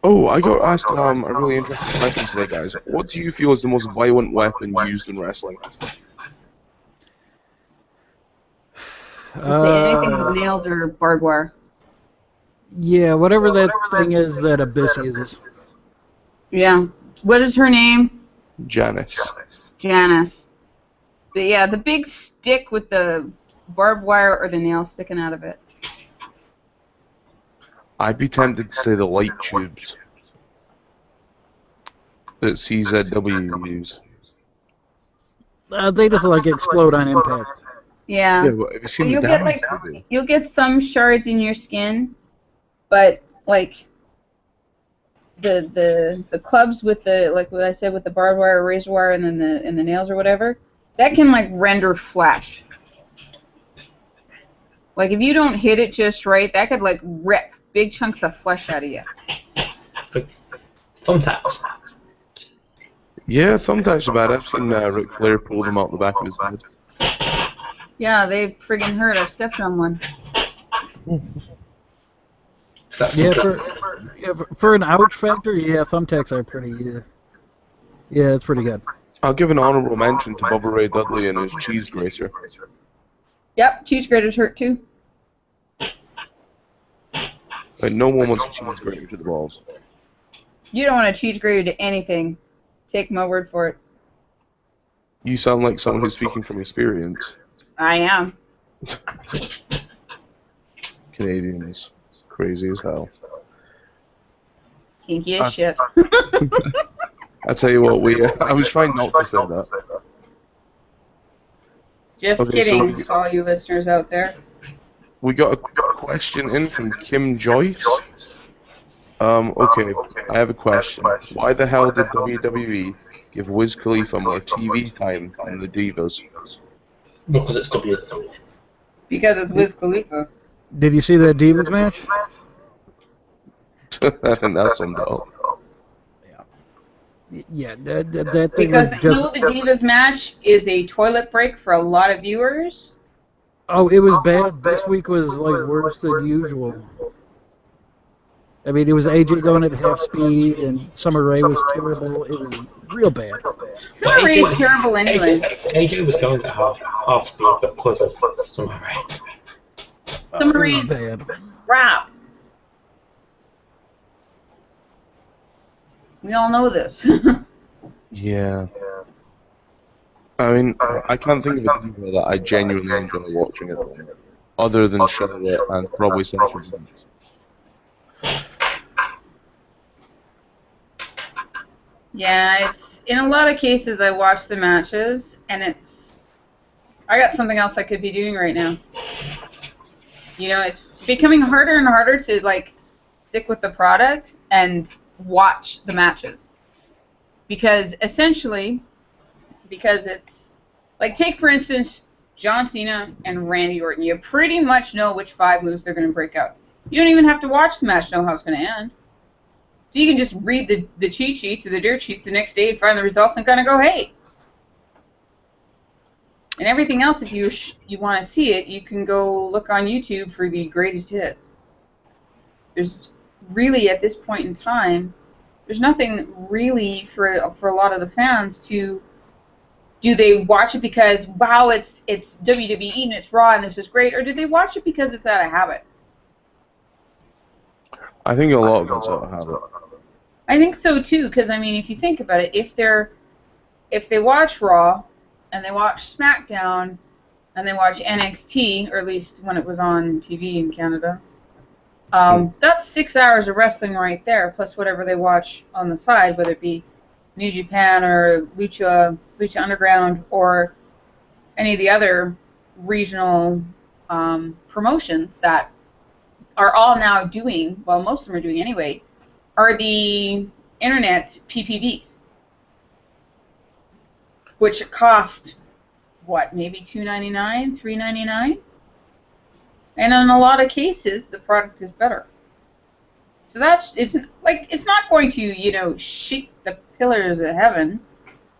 Oh, I got asked a really interesting question today, guys. What do you feel is the most violent weapon used in wrestling? I'd say anything with nails or barbed wire. Yeah, whatever that thing is that Abyss uses. Yeah. What is her name? Janice. Janice. The big stick with the barbed wire or the nail sticking out of it. I'd be tempted to say the light tubes that CZW use. They just like explode on impact. Yeah. Yeah, but have you seen the You'll get damage like they do? you'll get some shards in your skin, but like the clubs with the, like what I said, with the barbed wire, razor wire, and then the nails or whatever, that can like render flesh. Like if you don't hit it just right, that could like rip big chunks of flesh out of you. Thumbtacks. Yeah, thumbtacks are bad. I've seen Ric Flair pull them out the back of his head. Yeah, they friggin' hurt. I've stepped on one. That's Yeah, thumbtacks. for an ouch factor, yeah, thumbtacks are pretty. Yeah, it's pretty good. I'll give an honourable mention to Bubba Ray Dudley and his cheese grater. Yep, cheese graters hurt too. Like, no one wants a cheese grater to the balls. You don't want a cheese grater to anything. Take my word for it. You sound like someone who's speaking from experience. I am. Canadians. Crazy as hell. Kinky as shit. I tell you what, I was trying not to say that. Just Okay, kidding, so all you listeners out there. We got a question in from Kim Joyce. Okay, I have a question. Why the hell did WWE give Wiz Khalifa more TV time than the Divas? Because it's WWE. Because it's Wiz Khalifa. Did you see that Divas match? I think that summed it up. Yeah, that thing Because was you just. know the Divas match is a toilet break for a lot of viewers. Oh, it was bad. This week was like worse than usual. I mean, it was AJ going at half speed, and Summer Rae was terrible. It was real bad. Summer Rae is terrible anyway. AJ was going to half speed because of Summer Rae. Summer It Rae was is bad. crap. We all know this. Yeah. I mean, I can't think of a diva that I genuinely enjoy watching at the moment, other than Charlotte and probably Sasha Banks. Yeah, it's in a lot of cases I watch the matches, and I got something else I could be doing right now. You know, it's becoming harder and harder to like stick with the product and watch the matches. Because essentially, it's like, take for instance John Cena and Randy Orton. You pretty much know which 5 moves they're going to break out. You don't even have to watch the match to know how it's going to end. So you can just read the cheat sheets or the dirt sheets the next day and find the results and kind of go, hey. And everything else, if you want to see it, you can go look on YouTube for the greatest hits. There's really at this point in time, there's nothing really for a lot of the fans to. Do they watch it because wow, it's WWE and it's Raw and this is great, or do they watch it because it's out of habit? I think a lot of it's out of habit. I think so too, because I mean, if you think about it, if they watch Raw and they watch SmackDown and they watch NXT, or at least when it was on TV in Canada, that's 6 hours of wrestling right there, plus whatever they watch on the side, whether it be New Japan or Lucha Underground or any of the other regional promotions that are all now doing, well, most of them are doing anyway, are the internet PPVs, which cost, what, maybe $2.99, $3.99? And in a lot of cases, the product is better. So it's not going to, shake the pillars of heaven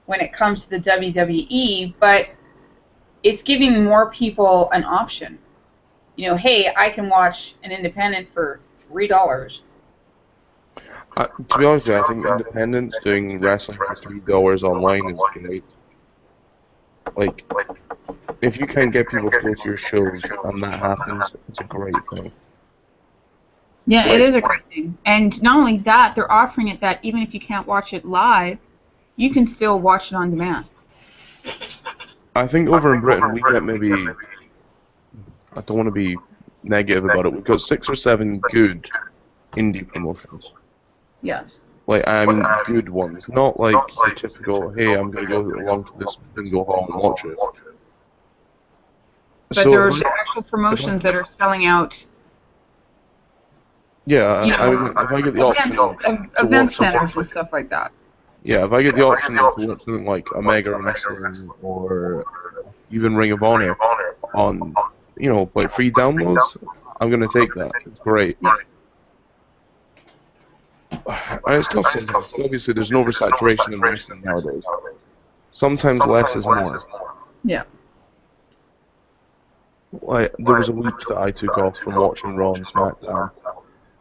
when it comes to the WWE, but it's giving more people an option. Hey, I can watch an independent for $3. To be honest with you, I think independents doing wrestling for $3 online is great. Like, if you can get people to go to your shows and that happens, it's a great thing. Yeah, it is a great thing. And not only that, they're offering it that even if you can't watch it live, you can still watch it on demand. I think over in Britain we get maybe, I don't want to be negative about it, we've got 6 or 7 good indie promotions. Yes. Like, I mean, good ones, not like the typical, hey, I'm going to go along to this bingo hall and watch it. But there are actual promotions that are selling out. Yeah, I mean, if I get the option to event watch centers and stuff like that. Yeah, if I get the option to watch something like Omega Wrestling or even Ring of Honor on, like free downloads, I'm gonna take that. It's great. Yeah. And it's tough sometimes. Obviously, there's an oversaturation in wrestling nowadays. Sometimes less is more. Yeah. There was a week that I took off from watching Raw and SmackDown,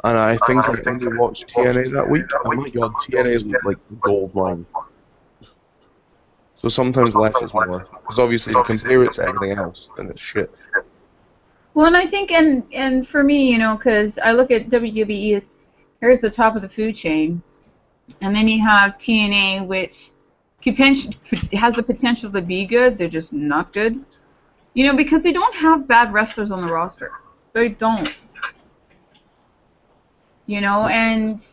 and I think I only watched TNA that week. Oh my god, TNA is like gold mine. So sometimes less is more. Because obviously, if you compare it to everything else, then it's shit. Well, and I think, and for me, because I look at WWE as here's the top of the food chain, and then you have TNA, which has the potential to be good. They're just not good. Because they don't have bad wrestlers on the roster. They don't. And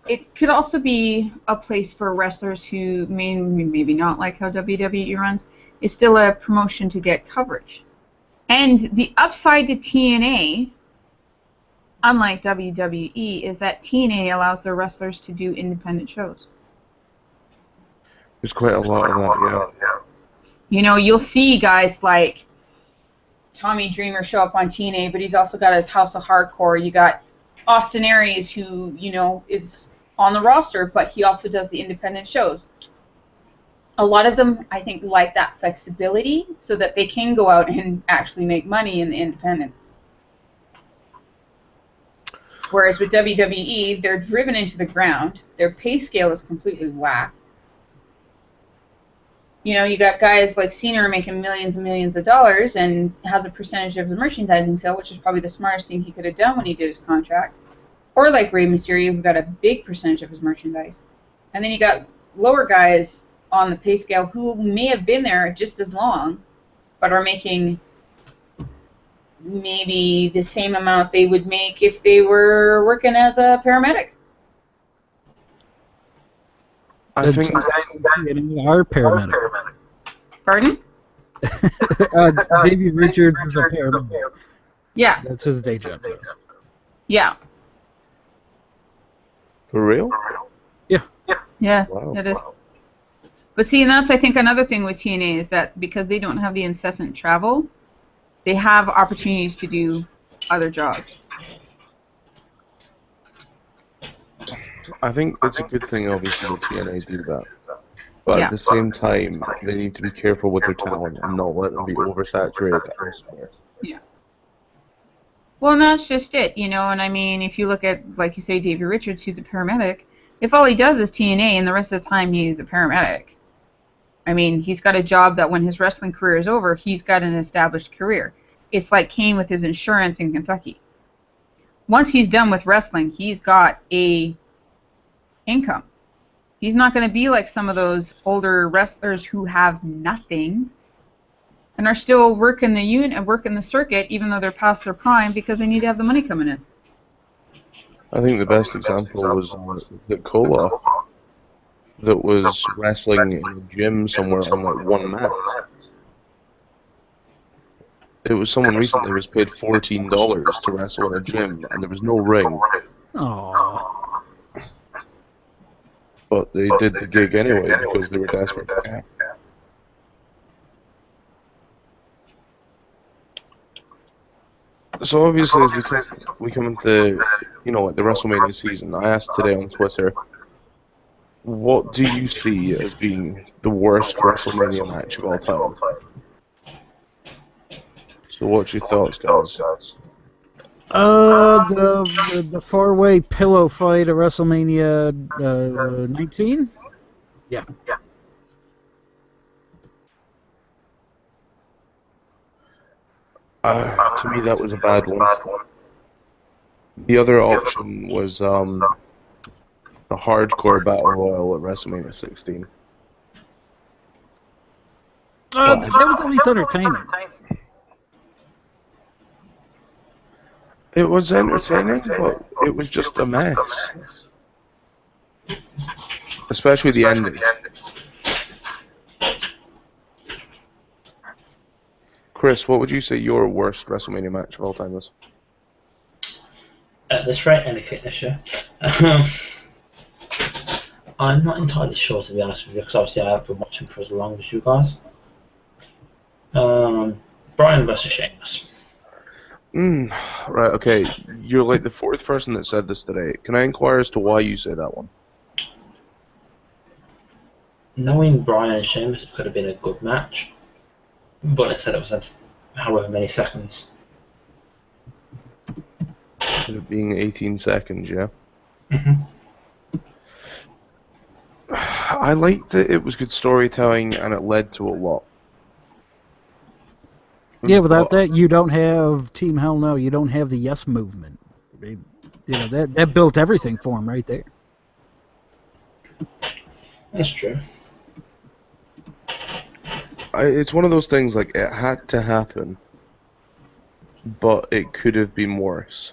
it could also be a place for wrestlers who maybe not like how WWE runs. It's still a promotion to get coverage. And the upside to TNA, unlike WWE, is that TNA allows their wrestlers to do independent shows. There's quite a lot of that, yeah. You'll see guys like Tommy Dreamer show up on TNA, but he's also got his House of Hardcore. You got Austin Aries, who, is on the roster, but he also does the independent shows. A lot of them, I think, like that flexibility so that they can go out and actually make money in the independents. Whereas with WWE, they're driven into the ground. Their pay scale is completely whacked. You got guys like Cena making millions and millions of dollars and has a percentage of the merchandising sale, which is probably the smartest thing he could have done when he did his contract. Or like Rey Mysterio, who got a big percentage of his merchandise. And then you got lower guys on the pay scale who may have been there just as long, but are making maybe the same amount they would make if they were working as a paramedic. I think our paramedic. Pardon? Davey Richards is a paramedic. Yeah. That's his day job. Yeah. For real? Yeah. Yeah, Wow. it is. But see, and that's, I think, another thing with TNA is that because they don't have the incessant travel, they have opportunities to do other jobs. I think it's a good thing, obviously, that TNA do that. But Yeah. at the same time, they need to be careful with their talent and not let them be oversaturated elsewhere. Yeah. Well, and that's just it, you know. And I mean, if you look at, like you say, Davey Richards, who's a paramedic, if all he does is TNA and the rest of the time he's a paramedic, I mean, he's got a job that when his wrestling career is over, he's got an established career. It's like Kane with his insurance in Kentucky. Once he's done with wrestling, he's got a income. He's not going to be like some of those older wrestlers who have nothing and are still working the unit and working the circuit even though they're past their prime because they need to have the money coming in. I think the best example was Nicola, that was wrestling in a gym somewhere on like one mat. It was someone recently was paid $14 to wrestle in a gym, and there was no ring. Aww. But they did the gig anyway because they were desperate for cash. So obviously, as we come into, you know, like the WrestleMania season, I asked today on Twitter, what do you see as being the worst WrestleMania match of all time? So what's your thoughts, guys? The four-way pillow fight at WrestleMania 19? Yeah. To me, that was a bad one. The other option was the hardcore battle royal at WrestleMania 16. That was at least entertaining. It was entertaining, but it was just a mess. Especially the ending. Chris, what would you say your worst WrestleMania match of all time is? At this rate, anything this year. I'm not entirely sure, to be honest with you, because obviously I haven't been watching for as long as you guys. Brian versus Sheamus. Right, okay. You're like the fourth person that said this today. Can I inquire as to why you say that one? Knowing Brian and Sheamus, it could have been a good match, but instead it was however many seconds. It being 18 seconds, yeah? I liked it. It was good storytelling, and it led to a lot. Yeah, without that, you don't have Team Hell No. You don't have the Yes movement. That built everything for him right there. That's true. It's one of those things, like, it had to happen, but it could have been worse.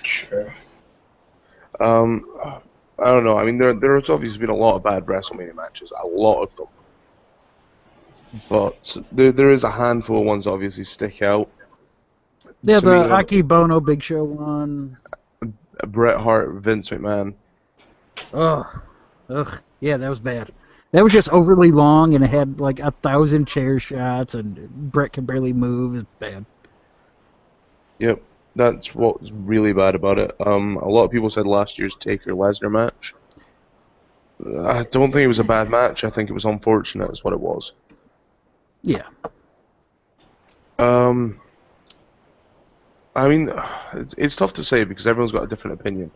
Sure. I don't know. I mean, there's obviously been a lot of bad WrestleMania matches, a lot of them. But there is a handful of ones that obviously stick out. Yeah, To me, the Aki Bono Big Show one. Bret Hart, Vince McMahon. Ugh. Yeah, that was bad. That was just overly long, and it had like 1,000 chair shots, and Bret could barely move. It was bad. Yep. That's what was really bad about it. A lot of people said last year's Taker Lesnar match. I don't think it was a bad match. I think it was unfortunate, is what it was. Yeah. I mean, it's tough to say because everyone's got a different opinion.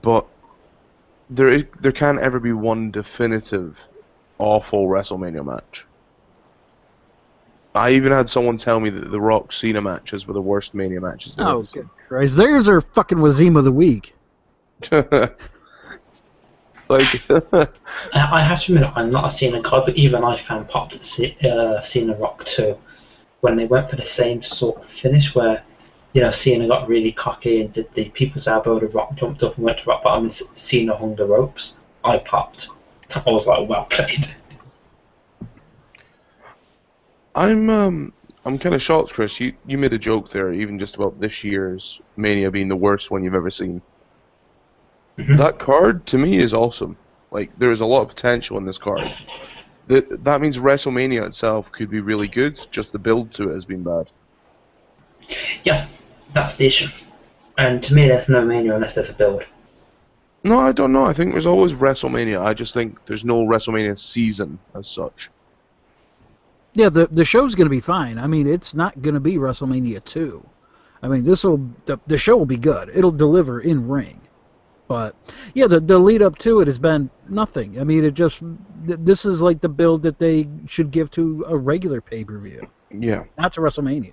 But there can't ever be one definitive awful WrestleMania match. I even had someone tell me that the Rock Cena matches were the worst Mania matches they've ever seen. Good Christ. There's our fucking wasim of the week. I have to admit, I'm not a Cena guy, but even I found popped at Cena Rock 2 when they went for the same sort of finish where, Cena got really cocky and did the people's elbow, the Rock jumped up and went to rock bottom, and Cena hung the ropes. I popped. I was like, well played. I'm kind of shocked, Chris. You made a joke there, even just about this year's Mania being the worst one you've ever seen. Mm-hmm. That card, to me, is awesome. Like, there is a lot of potential in this card. That means WrestleMania itself could be really good, just the build to it has been bad. Yeah, that's the issue. And to me, there's no Mania unless there's a build. No, I don't know. I think there's always WrestleMania. I just think there's no WrestleMania season as such. Yeah, the show's going to be fine. I mean, it's not going to be WrestleMania 2. I mean, the show will be good. It'll deliver in ring. But yeah, the lead up to it has been nothing. I mean, this is like the build that they should give to a regular pay-per-view, Yeah. not to WrestleMania.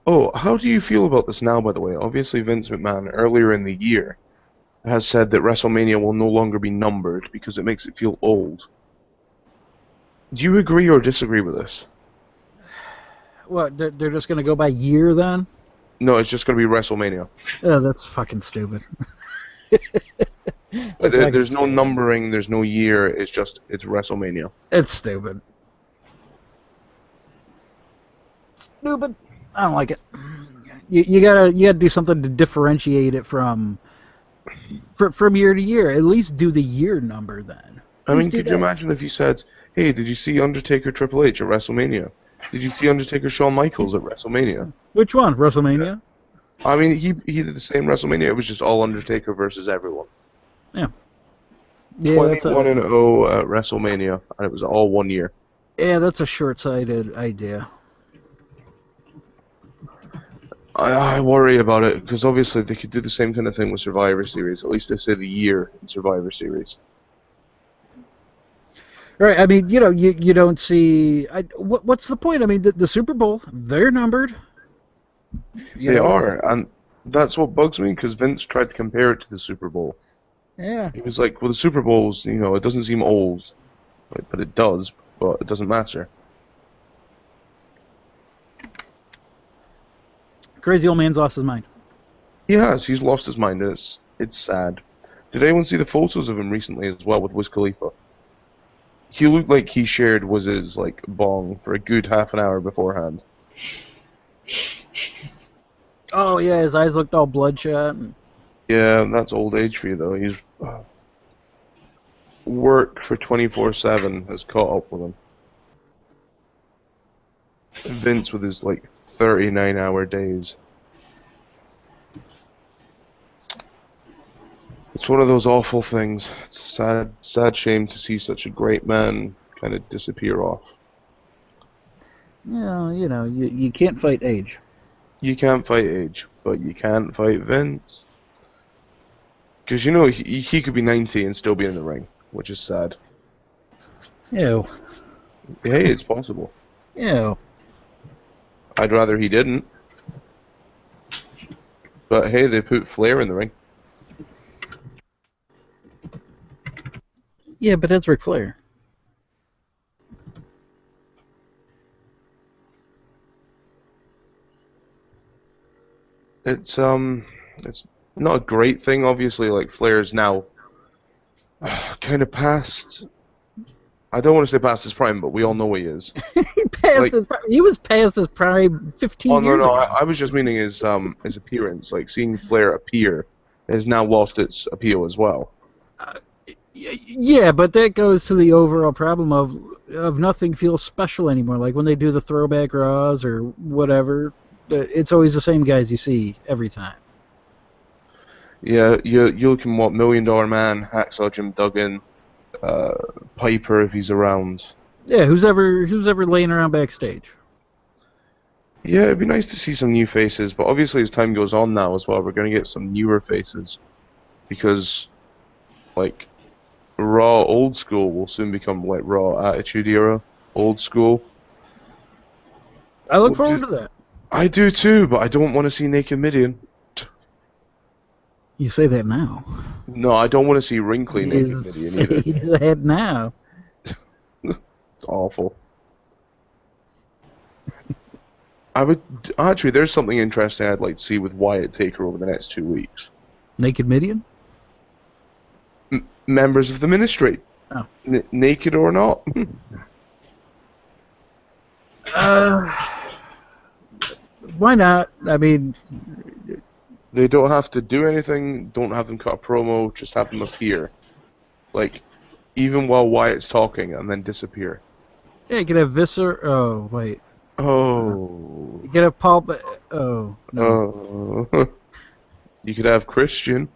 Oh, how do you feel about this now, by the way? Obviously, Vince McMahon, earlier in the year, has said that WrestleMania will no longer be numbered because it makes it feel old. Do you agree or disagree with this? What, they're just going to go by year then? No, it's just going to be WrestleMania. Oh, that's fucking stupid. That's There's no numbering, there's no year, it's WrestleMania. It's stupid. Stupid. I don't like it. You gotta do something to differentiate it from year to year. At least do the year number then. I mean, could you imagine if you said, hey, did you see Undertaker Triple H at WrestleMania? Did you see Undertaker Shawn Michaels at WrestleMania? Which one? WrestleMania? I mean, he did the same WrestleMania. It was just all Undertaker versus everyone. Yeah. 21-0 at WrestleMania, and it was all 1 year. Yeah, that's a short-sighted idea. I worry about it, because obviously they could do the same kind of thing with Survivor Series. At least they say the year in Survivor Series. Right, I mean, you don't see... what's the point? I mean, the Super Bowl, they're numbered. They are, and that's what bugs me, because Vince tried to compare it to the Super Bowl. Yeah. He was like, well, the Super Bowl's, it doesn't seem old. Like, but it does, but it doesn't matter. Crazy old man's lost his mind. He has, he's lost his mind, and it's sad. Did anyone see the photos of him recently as well with Wiz Khalifa? He looked like he shared Wiz's, bong for a good half an hour beforehand. Oh, yeah, his eyes looked all bloodshot. Yeah, that's old age for you, though. He's work for 24/7 has caught up with him. Vince with his 39-hour days. It's one of those awful things. It's a sad shame to see such a great man kind of disappear off. Yeah, you can't fight age. You can't fight age, but you can't fight Vince. Because he could be 90 and still be in the ring, which is sad. Ew. Hey, it's possible. Ew. I'd rather he didn't. But hey, they put Flair in the ring. Yeah, but that's Ric Flair. It's not a great thing, obviously. Flair's now kind of past. I don't want to say past his prime, but we all know he is. He was past his prime 15 years ago. I was just meaning his appearance. Seeing Flair appear has now lost its appeal as well. Yeah, but that goes to the overall problem of nothing feels special anymore. Like when they do the throwback Raws or whatever, it's always the same guys you see every time. Yeah, you're looking what $1 Million Man, Hacksaw Jim Duggan, Piper if he's around. Yeah, who's ever laying around backstage? Yeah, it'd be nice to see some new faces, but obviously as time goes on now as well, we're going to get some newer faces because, Raw Old School will soon become Raw Attitude Era Old School. I look forward to that. I do too, but I don't want to see Naked Midian. You say that now. No, I don't want to see wrinkly Naked Midian either. You say that now. It's awful. Actually, there's something interesting I'd like to see with Wyatt Taker over the next 2 weeks. Naked Midian? Members of the Ministry. Oh. Naked or not. Why not? I mean, they don't have to do anything. Don't have them cut a promo. Just have them appear, even while Wyatt's talking, and then disappear. Yeah, you could have Visser. Oh wait. Oh. You could have Paul. Oh no. Oh. You could have Christian.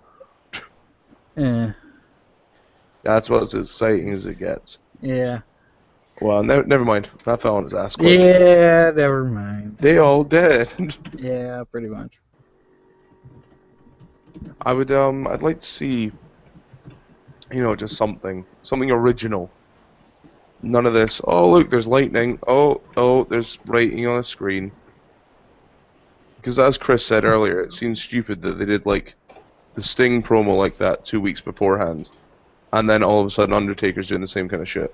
Yeah. That's about as exciting as it gets. Yeah. Well, never mind. That fell on his ass quick. Yeah, never mind. They all dead. Yeah, pretty much. I'd like to see, just something original. None of this. Oh, look, there's lightning. Oh, there's writing on the screen. Because as Chris said earlier, it seems stupid that they did like the Sting promo like that 2 weeks beforehand, and then all of a sudden Undertaker's doing the same kind of shit.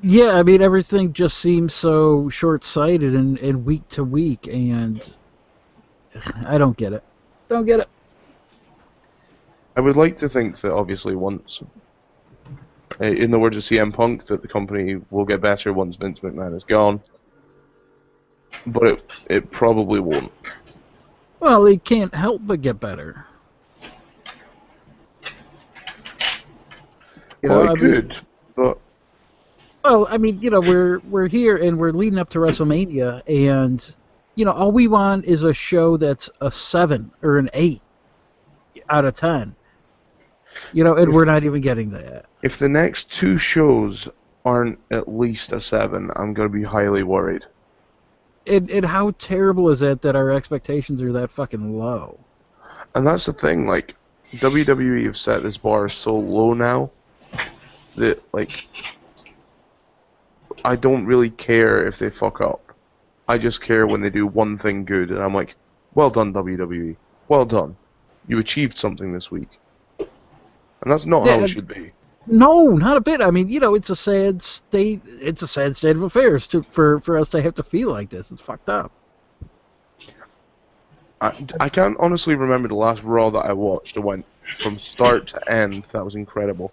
Yeah, I mean, everything just seems so short-sighted and week to week, and I don't get it. Don't get it. I would like to think that obviously once, in the words of CM Punk, that the company will get better once Vince McMahon is gone, but it probably won't. Well, it can't help but get better. Well, it could, but well, I mean, we're here and we're leading up to WrestleMania, and all we want is a show that's a 7 or an 8 out of 10. And we're not even getting that. If the next 2 shows aren't at least a 7, I'm going to be highly worried. And how terrible is it that our expectations are that fucking low? And that's the thing, like, WWE have set this bar so low now that, like, I don't really care if they fuck up. I just care when they do one thing good, and I'm like, well done, WWE. Well done. You achieved something this week. And that's not how it should be. No, not a bit. I mean, it's a sad state. It's a sad state of affairs for us to have to feel like this. It's fucked up. I can't honestly remember the last Raw that I watched. It went from start to end. That was incredible.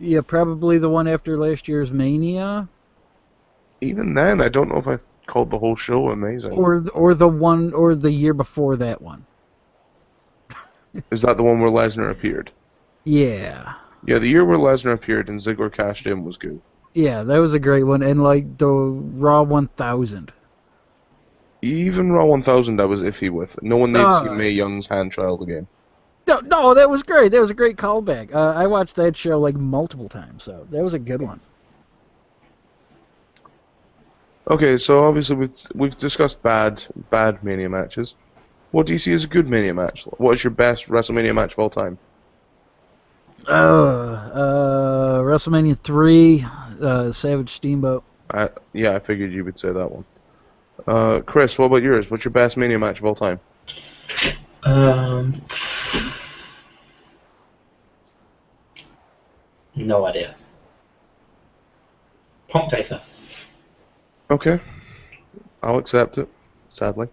Yeah, probably the one after last year's Mania. Even then, I don't know if I called the whole show amazing. Or the year before that one. Is that the one where Lesnar appeared? Yeah. Yeah, the year where Lesnar appeared and Ziggler cashed in was good. Yeah, that was a great one. And like the Raw 1000. Even Raw 1000 I was iffy with. No one needs to see Mae Young's hand child again. No, that was great. That was a great callback. I watched that show like multiple times, so that was a good one. Okay, so obviously we've discussed bad Mania matches. What do you see as a good Mania match? What is your best WrestleMania match of all time? WrestleMania 3, Savage Steamboat. Yeah, I figured you would say that one. Chris, what about yours? What's your best Mania match of all time? No idea. Punk Taker. Okay, I'll accept it. Sadly,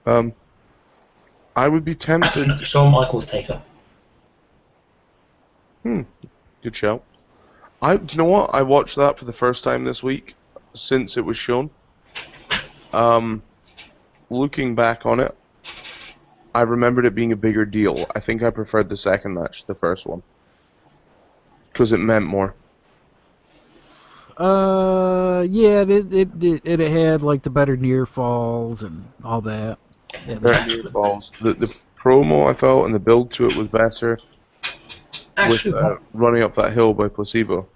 I would be tempted. Shawn Michaels Taker. Good shout. Do you know what? I watched that for the first time this week since it was shown. Looking back on it, I remembered it being a bigger deal. I think I preferred the second match to the first one because it meant more. Yeah, it had like the better near falls and all that. Yeah, Near falls. The promo I felt and the build to it was better. Actually, with running up that hill by Placebo.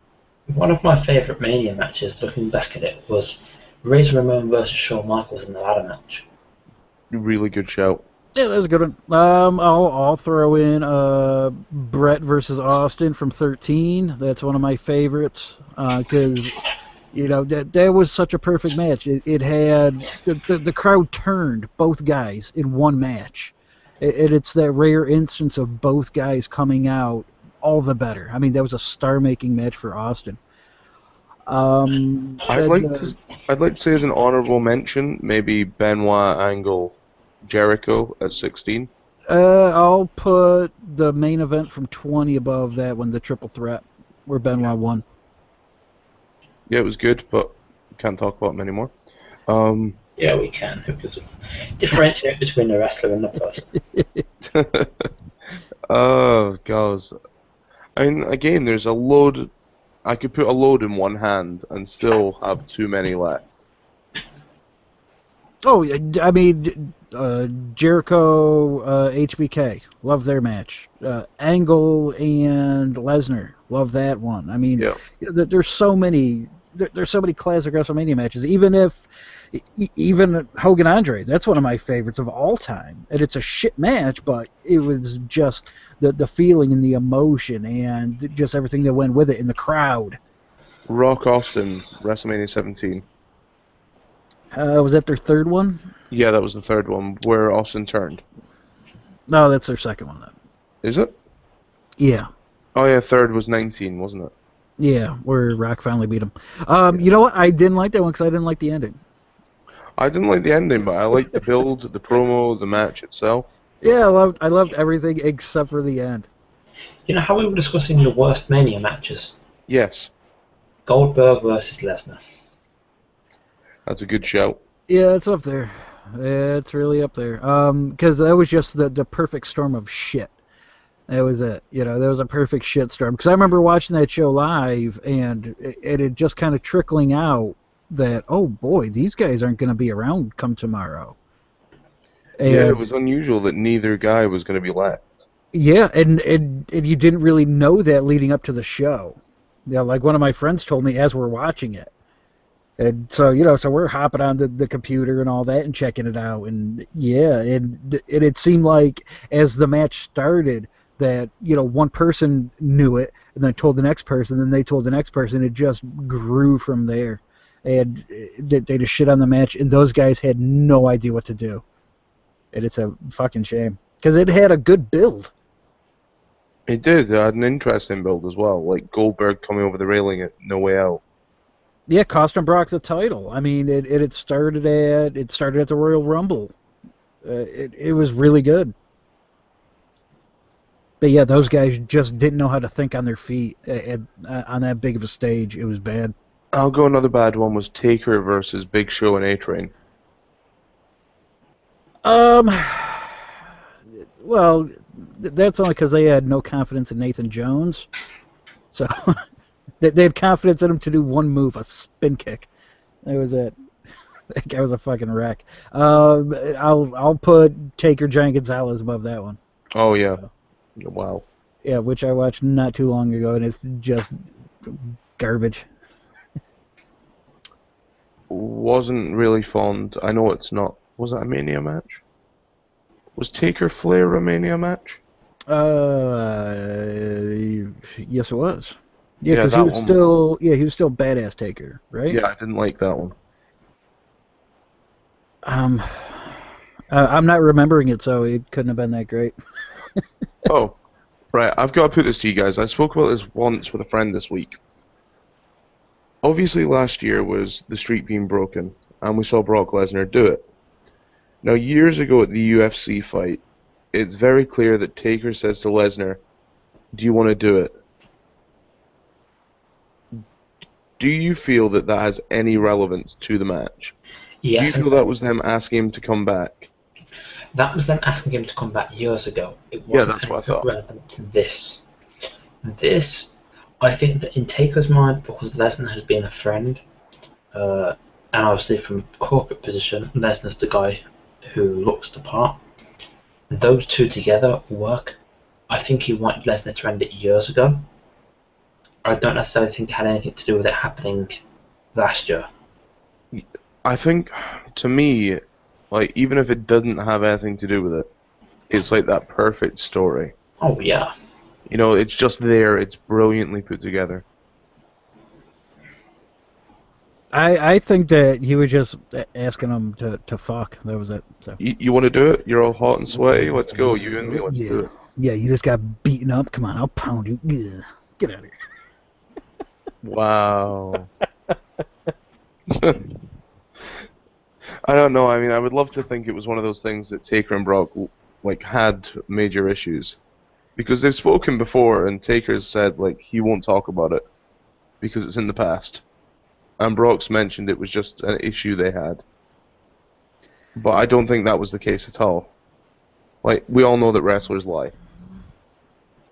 One of my favourite Mania matches, looking back at it, was Razor Ramon versus Shawn Michaels in the ladder match. Really good shout. Yeah, that was a good one. I'll throw in Brett versus Austin from 13. That's one of my favorites because that was such a perfect match. It had the crowd turned both guys in one match. It's that rare instance of both guys coming out all the better. I mean, that was a star-making match for Austin. I'd like to say as an honorable mention, maybe Benoit Angle Jericho at 16. I'll put the main event from 20 above that one, the triple threat, where Benoit won. Yeah, it was good, but can't talk about them anymore. Yeah, we can, because of differentiate between the wrestler and the person. Oh, God. I mean, again, there's a load. I could put a load in one hand and still have too many left. Oh, I mean, Jericho, HBK, love their match. Angle and Lesnar, love that one. I mean, Yeah. there's so many, there's so many classic WrestleMania matches. Even Hogan Andre, that's one of my favorites of all time. And it's a shit match, but it was just the feeling and the emotion and just everything that went with it in the crowd. Rock Austin, WrestleMania 17. Was that their third one? Yeah, that was the third one where Austin turned. No, that's their second one then. Is it? Yeah. Oh yeah, third was 19, wasn't it? Yeah, where Rock finally beat him. You know what? I didn't like that one because I didn't like the ending. I didn't like the ending, but I liked the build, the promo, the match itself. Yeah, I loved everything except for the end. You know how we were discussing the worst Mania matches? Yes, Goldberg versus Lesnar. that's a good shout. Yeah, it's up there. It's really up there. Because that was just the perfect storm of shit. That was it. You know, that was a perfect shit storm. Because I remember watching that show live, and it had just kind of trickling out that, oh boy, these guys aren't going to be around come tomorrow. And, Yeah, it was unusual that neither guy was going to be left. yeah, and you didn't really know that leading up to the show. Yeah, like one of my friends told me as we're watching it. And so, you know, so we're hopping on the computer and all that and checking it out. And yeah, it seemed like as the match started that, you know, one person knew it and then told the next person, then they told the next person. It just grew from there. And they just shit on the match, and those guys had no idea what to do. And it's a fucking shame. Because it had a good build. It did. It had an interesting build as well, like Goldberg coming over the railing at No Way Out. Yeah, cost him Brock the title. I mean, it started at the Royal Rumble. It was really good. But yeah, those guys just didn't know how to think on their feet on that big of a stage. It was bad. I'll go another bad one was Taker versus Big Show and A-Train. Well, that's only because they had no confidence in Nathan Jones. So they had confidence in him to do one move, a spin kick. That was it. That guy was a fucking wreck. I'll put Taker Giant Gonzalez above that one. Oh yeah, wow. Yeah, which I watched not too long ago, and it's just garbage. Wasn't really fond. I know it's not. Was that a Mania match? Was Taker Flair a Mania match? Yes, it was. Yeah, Yeah, because that one. he was still badass Taker, right? Yeah, I didn't like that one. I'm not remembering it, so it couldn't have been that great. Oh, right. I've got to put this to you guys. I spoke about this once with a friend this week. Obviously, last year was the streak being broken, and we saw Brock Lesnar do it. Now, years ago at the UFC fight, it's very clear that Taker says to Lesnar, "Do you want to do it?" Do you feel that that has any relevance to the match? Yes, Do you feel that was them asking him to come back? that was them asking him to come back years ago. It Yeah, wasn't that's what I thought. relevant to this. This, I think that in Taker's mind, because Lesnar has been a friend, and obviously from a corporate position, Lesnar's the guy who looks the part. Those two together work. I think he wanted Lesnar to end it years ago. I don't necessarily think it had anything to do with it happening last year. I think, to me, like, even if it doesn't have anything to do with it, it's like that perfect story. Oh yeah. You know, it's just there, it's brilliantly put together. I think that he was just asking him to fuck. That was it. So. You want to do it? You're all hot and sweaty? Let's go, you and me, let's do it. Yeah, you just got beaten up. Come on, I'll pound you. Ugh. Get out of here. Wow. I don't know, I mean, I would love to think it was one of those things that Taker and Brock, like, had major issues. Because they've spoken before, and Taker's said, like, he won't talk about it. Because it's in the past. And Brock's mentioned it was just an issue they had. But I don't think that was the case at all. Like, we all know that wrestlers lie.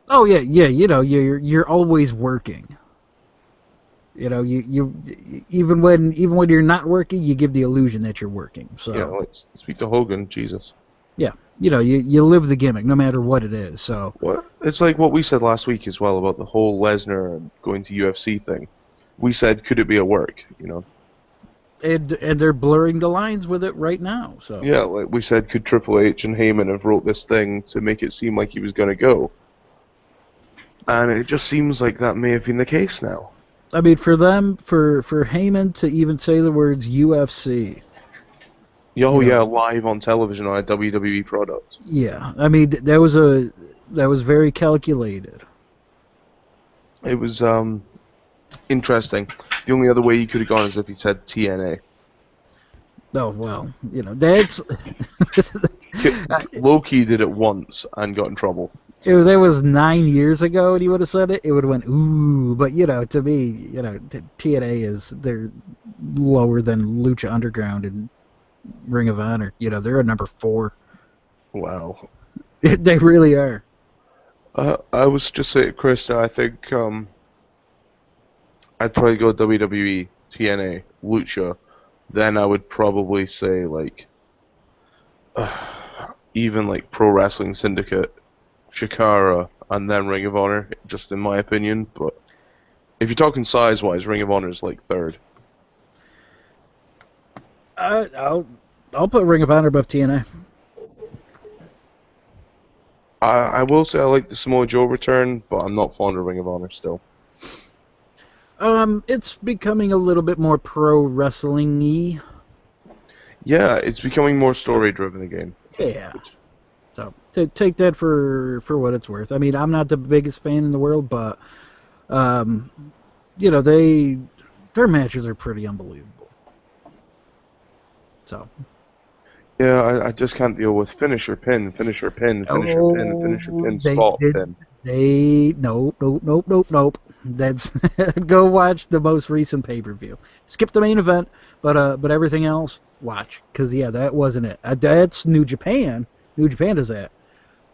Oh yeah, you know, you're always working. You know, you even when you're not working, you give the illusion that you're working. So Yeah, like speak to Hogan, Jesus. yeah, you know, you live the gimmick no matter what it is. So What? It's like what we said last week as well about the whole Lesnar going to UFC thing. We said, could it be a work? You know. and they're blurring the lines with it right now. So Yeah, like we said, could Triple H and Heyman have wrote this thing to make it seem like he was going to go? And it just seems like that may have been the case now. I mean, for them, for Heyman to even say the words UFC, Oh you yeah, know, live on television on a WWE product. yeah, I mean that was very calculated. It was interesting. The only other way he could have gone is if he said TNA. Oh well, you know that's Loki did it once and got in trouble. if that was 9 years ago and he would have said it, it would have went ooh. But you know, to me, you know, TNA is they're lower than Lucha Underground and Ring of Honor. You know, they're at number 4. Wow. They really are. I was just saying, Chris, I think I'd probably go WWE, TNA, Lucha. Then I would probably say like even like Pro Wrestling Syndicate, Shikara, and then Ring of Honor, just in my opinion. But if you're talking size-wise, Ring of Honor is like third. I'll put Ring of Honor above TNA. I will say I like the Samoa Joe return, but I'm not fond of Ring of Honor still. It's becoming a little bit more pro wrestling-y. Yeah, it's becoming more story-driven again. Yeah. So take that for what it's worth. I mean, I'm not the biggest fan in the world, but you know, their matches are pretty unbelievable. So. Yeah, I just can't deal with finisher pin, finisher pin, finisher pin, finisher pin, spot pin. Nope. That's go watch the most recent pay-per-view. Skip the main event, but everything else watch, because yeah, that wasn't it. That's New Japan. New Japan does that,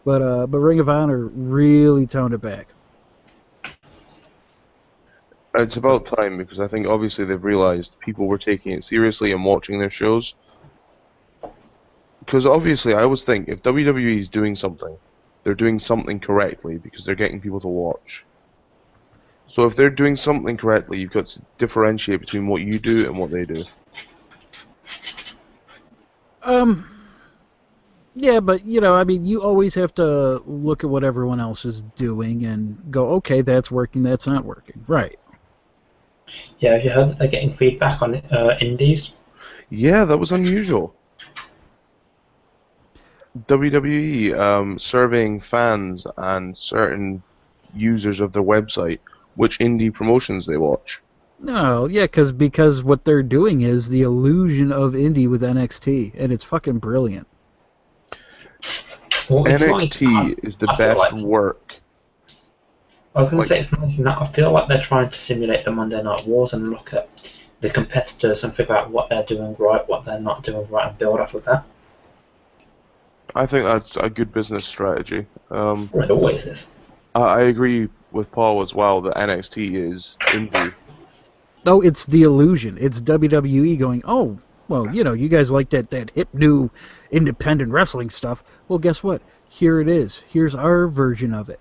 but Ring of Honor really toned it back. It's about time, because I think obviously they've realized people were taking it seriously and watching their shows. Because obviously I always think if WWE is doing something, they're doing something correctly because they're getting people to watch. So if they're doing something correctly, you've got to differentiate between what you do and what they do. Yeah, but you know, I mean, you always have to look at what everyone else is doing and go, okay, that's working, that's not working, right? Yeah, have you heard that they're getting feedback on indies? Yeah, that was unusual. WWE surveying fans and certain users of their website which indie promotions they watch. No, yeah, because what they're doing is the illusion of indie with NXT, and it's fucking brilliant. Well, it's NXT is the best work. I was going to say it's not even that. I feel like they're trying to simulate the Monday Night Wars and look at the competitors and figure out what they're doing right, what they're not doing right, and build off of that. I think that's a good business strategy. Well, it always is. I agree with Paul as well that NXT is indie. No, it's the illusion. It's WWE going, oh, well, you know, you guys like that hip new independent wrestling stuff. Well, guess what? Here it is. Here's our version of it.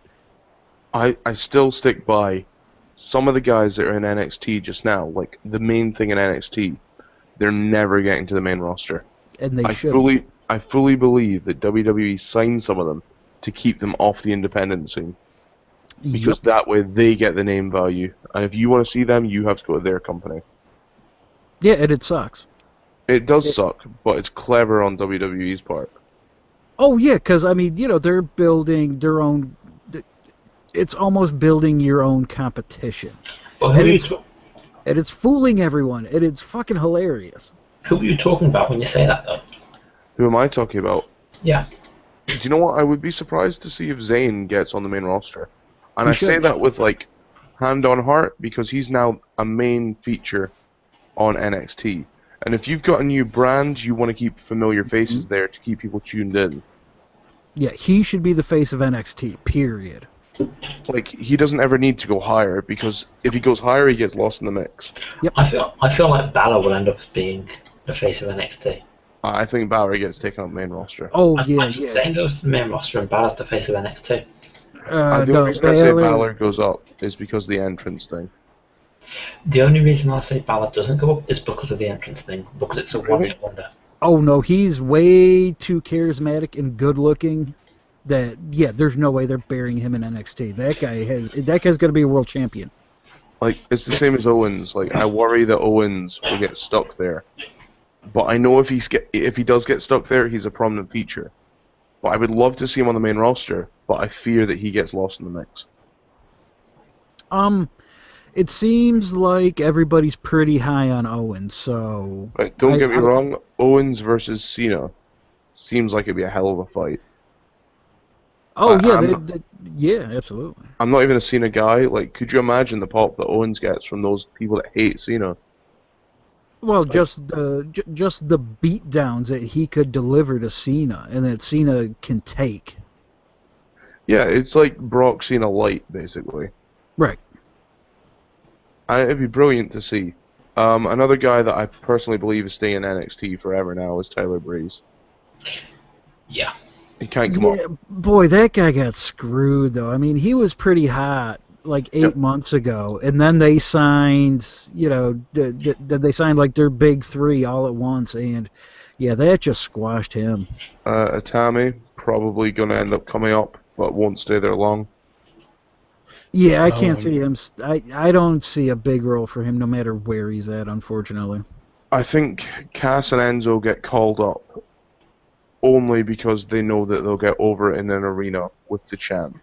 I still stick by some of the guys that are in NXT just now, like the main thing in NXT, they're never getting to the main roster. And they should. I fully believe that WWE signed some of them to keep them off the independent scene. Because that way they get the name value. And if you want to see them, you have to go to their company. Yeah, and it sucks. It does suck, but it's clever on WWE's part. Oh, yeah, because, I mean, you know, they're building their own... It's almost building your own competition. But and it's fooling everyone, and it's fucking hilarious. Who are you talking about when you say that, though? Who am I talking about? Yeah. Do you know what? I would be surprised to see if Zayn gets on the main roster. And I say that with, like, hand on heart, because he's now a main feature on NXT. And if you've got a new brand, you want to keep familiar faces there to keep people tuned in. Yeah, he should be the face of NXT, period. like he doesn't ever need to go higher because if he goes higher, he gets lost in the mix. I feel like Balor will end up being the face of NXT. I think Balor gets taken up main roster. Oh, I yeah, keep yeah. saying goes to the main roster and Balor's the face of NXT. The only No, reason I say Balor goes up is because of the entrance thing. The only reason I say Balor doesn't go up is because of the entrance thing, because it's a Really? one-hit wonder. Oh, no, he's way too charismatic and good-looking that, yeah, there's no way they're burying him in NXT. That guy's going to be a world champion. Like, it's the same as Owens. Like, I worry that Owens will get stuck there. But I know if he does get stuck there, he's a prominent feature. But I would love to see him on the main roster, but I fear that he gets lost in the mix. It seems like everybody's pretty high on Owens, so... Right, don't get me wrong, Owens versus Cena seems like it'd be a hell of a fight. Oh, yeah, I'm absolutely. I'm not even a Cena guy. Like, could you imagine the pop that Owens gets from those people that hate Cena? Well, just the beatdowns that he could deliver to Cena and that Cena can take. Yeah, it's like Brock Cena light, basically. Right. It'd be brilliant to see. Another guy that I personally believe is staying in NXT forever now is Tyler Breeze. Yeah. He can't come up. Boy, that guy got screwed, though. I mean, he was pretty hot like 8 months ago, and then they signed, they signed like their big three all at once, and yeah, that just squashed him. Atami, probably going to end up coming up, but won't stay there long. Yeah, I can't see him. I don't see a big role for him no matter where he's at, unfortunately. I think Cass and Enzo get called up only because they know that they'll get over in an arena with the chant.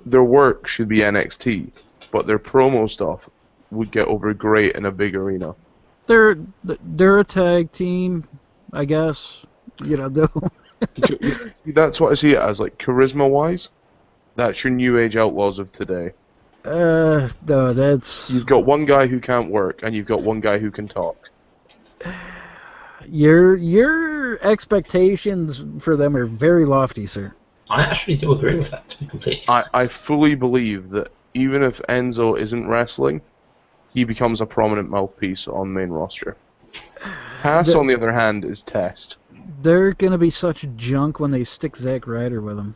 Their work should be NXT, but their promo stuff would get over great in a big arena. They're a tag team, I guess. That's what I see it as, like, charisma-wise. That's your New Age Outlaws of today. No, that's... You've got one guy who can't work, and you've got one guy who can talk. Your expectations for them are very lofty, sir. I actually do agree with that, to be completely honest. I fully believe that even if Enzo isn't wrestling, he becomes a prominent mouthpiece on main roster. Cass, on the other hand, is test. They're going to be such junk when they stick Zack Ryder with them.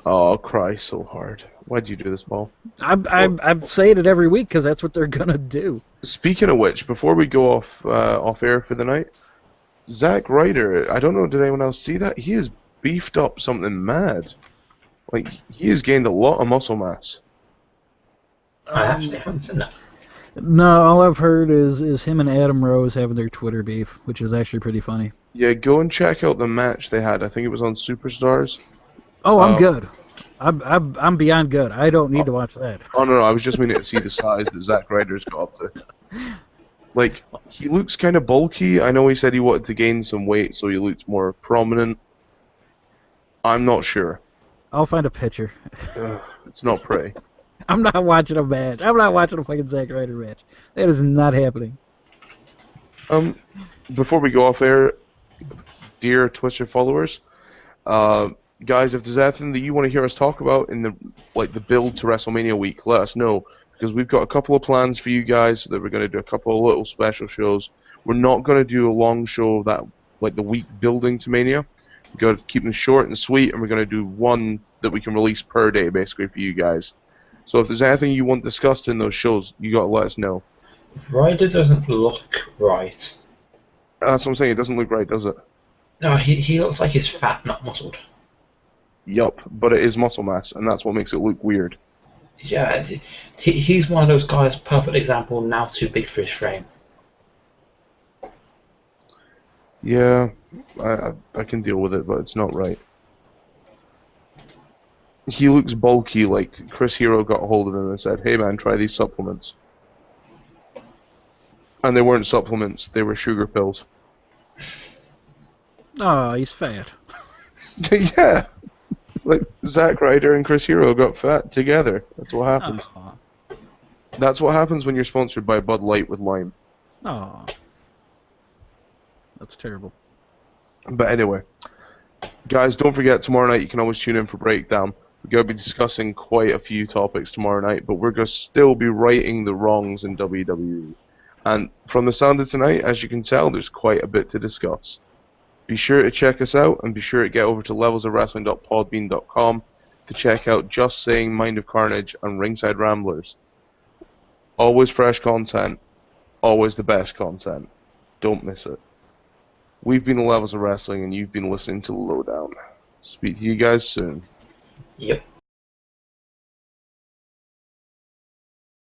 Oh, I'll cry so hard. Why'd you do this, Paul? I'm saying it every week because that's what they're going to do. Speaking of which, before we go off air for the night, Zack Ryder, I don't know, did anyone else see that? He has beefed up something mad. Like, he has gained a lot of muscle mass. I actually haven't seen that. No, all I've heard is him and Adam Rose having their Twitter beef, which is actually pretty funny. Yeah, go and check out the match they had. I think it was on Superstars. Oh, I'm good. I'm beyond good. I don't need to watch that. Oh, no, I was just meaning to see the size that Zack Ryder's got up to. Like, he looks kind of bulky. I know he said he wanted to gain some weight, so he looks more prominent. I'm not sure. I'll find a picture. It's not pretty. I'm not watching a match. I'm not watching a fucking Zack Ryder match. That is not happening. Before we go off air, dear Twitter followers, guys, if there's anything that you want to hear us talk about in the build to WrestleMania week, let us know, because we've got a couple of plans for you guys that we're going to do a couple of little special shows. We're not going to do a long show that the week building to Mania. We're going to keep them short and sweet, and we're going to do one that we can release per day, basically, for you guys. So if there's anything you want discussed in those shows, you got to let us know. Ryder doesn't look right. That's what I'm saying. It doesn't look right, does it? No, he looks like he's fat, not muscled. Yup, but it is muscle mass, and that's what makes it look weird. Yeah, he's one of those guys, perfect example, now too big for his frame. Yeah, I can deal with it, but it's not right. He looks bulky, like Chris Hero got a hold of him and said, "Hey man, try these supplements." And they weren't supplements, they were sugar pills. Oh, he's fat. Yeah. Like, Zack Ryder and Chris Hero got fat together. That's what happens. That's what happens when you're sponsored by Bud Light with lime. Oh. That's terrible. But anyway, guys, don't forget, tomorrow night you can always tune in for Breakdown. We're going to be discussing quite a few topics tomorrow night, but we're going to still be righting the wrongs in WWE. And from the sound of tonight, as you can tell, there's quite a bit to discuss. Be sure to check us out, and be sure to get over to levelsofwrestling.podbean.com to check out Just Saying, Mind of Carnage, and Ringside Ramblers. Always fresh content, always the best content. Don't miss it. We've been the Levels of Wrestling, and you've been listening to The Lowdown. Speak to you guys soon. Yep.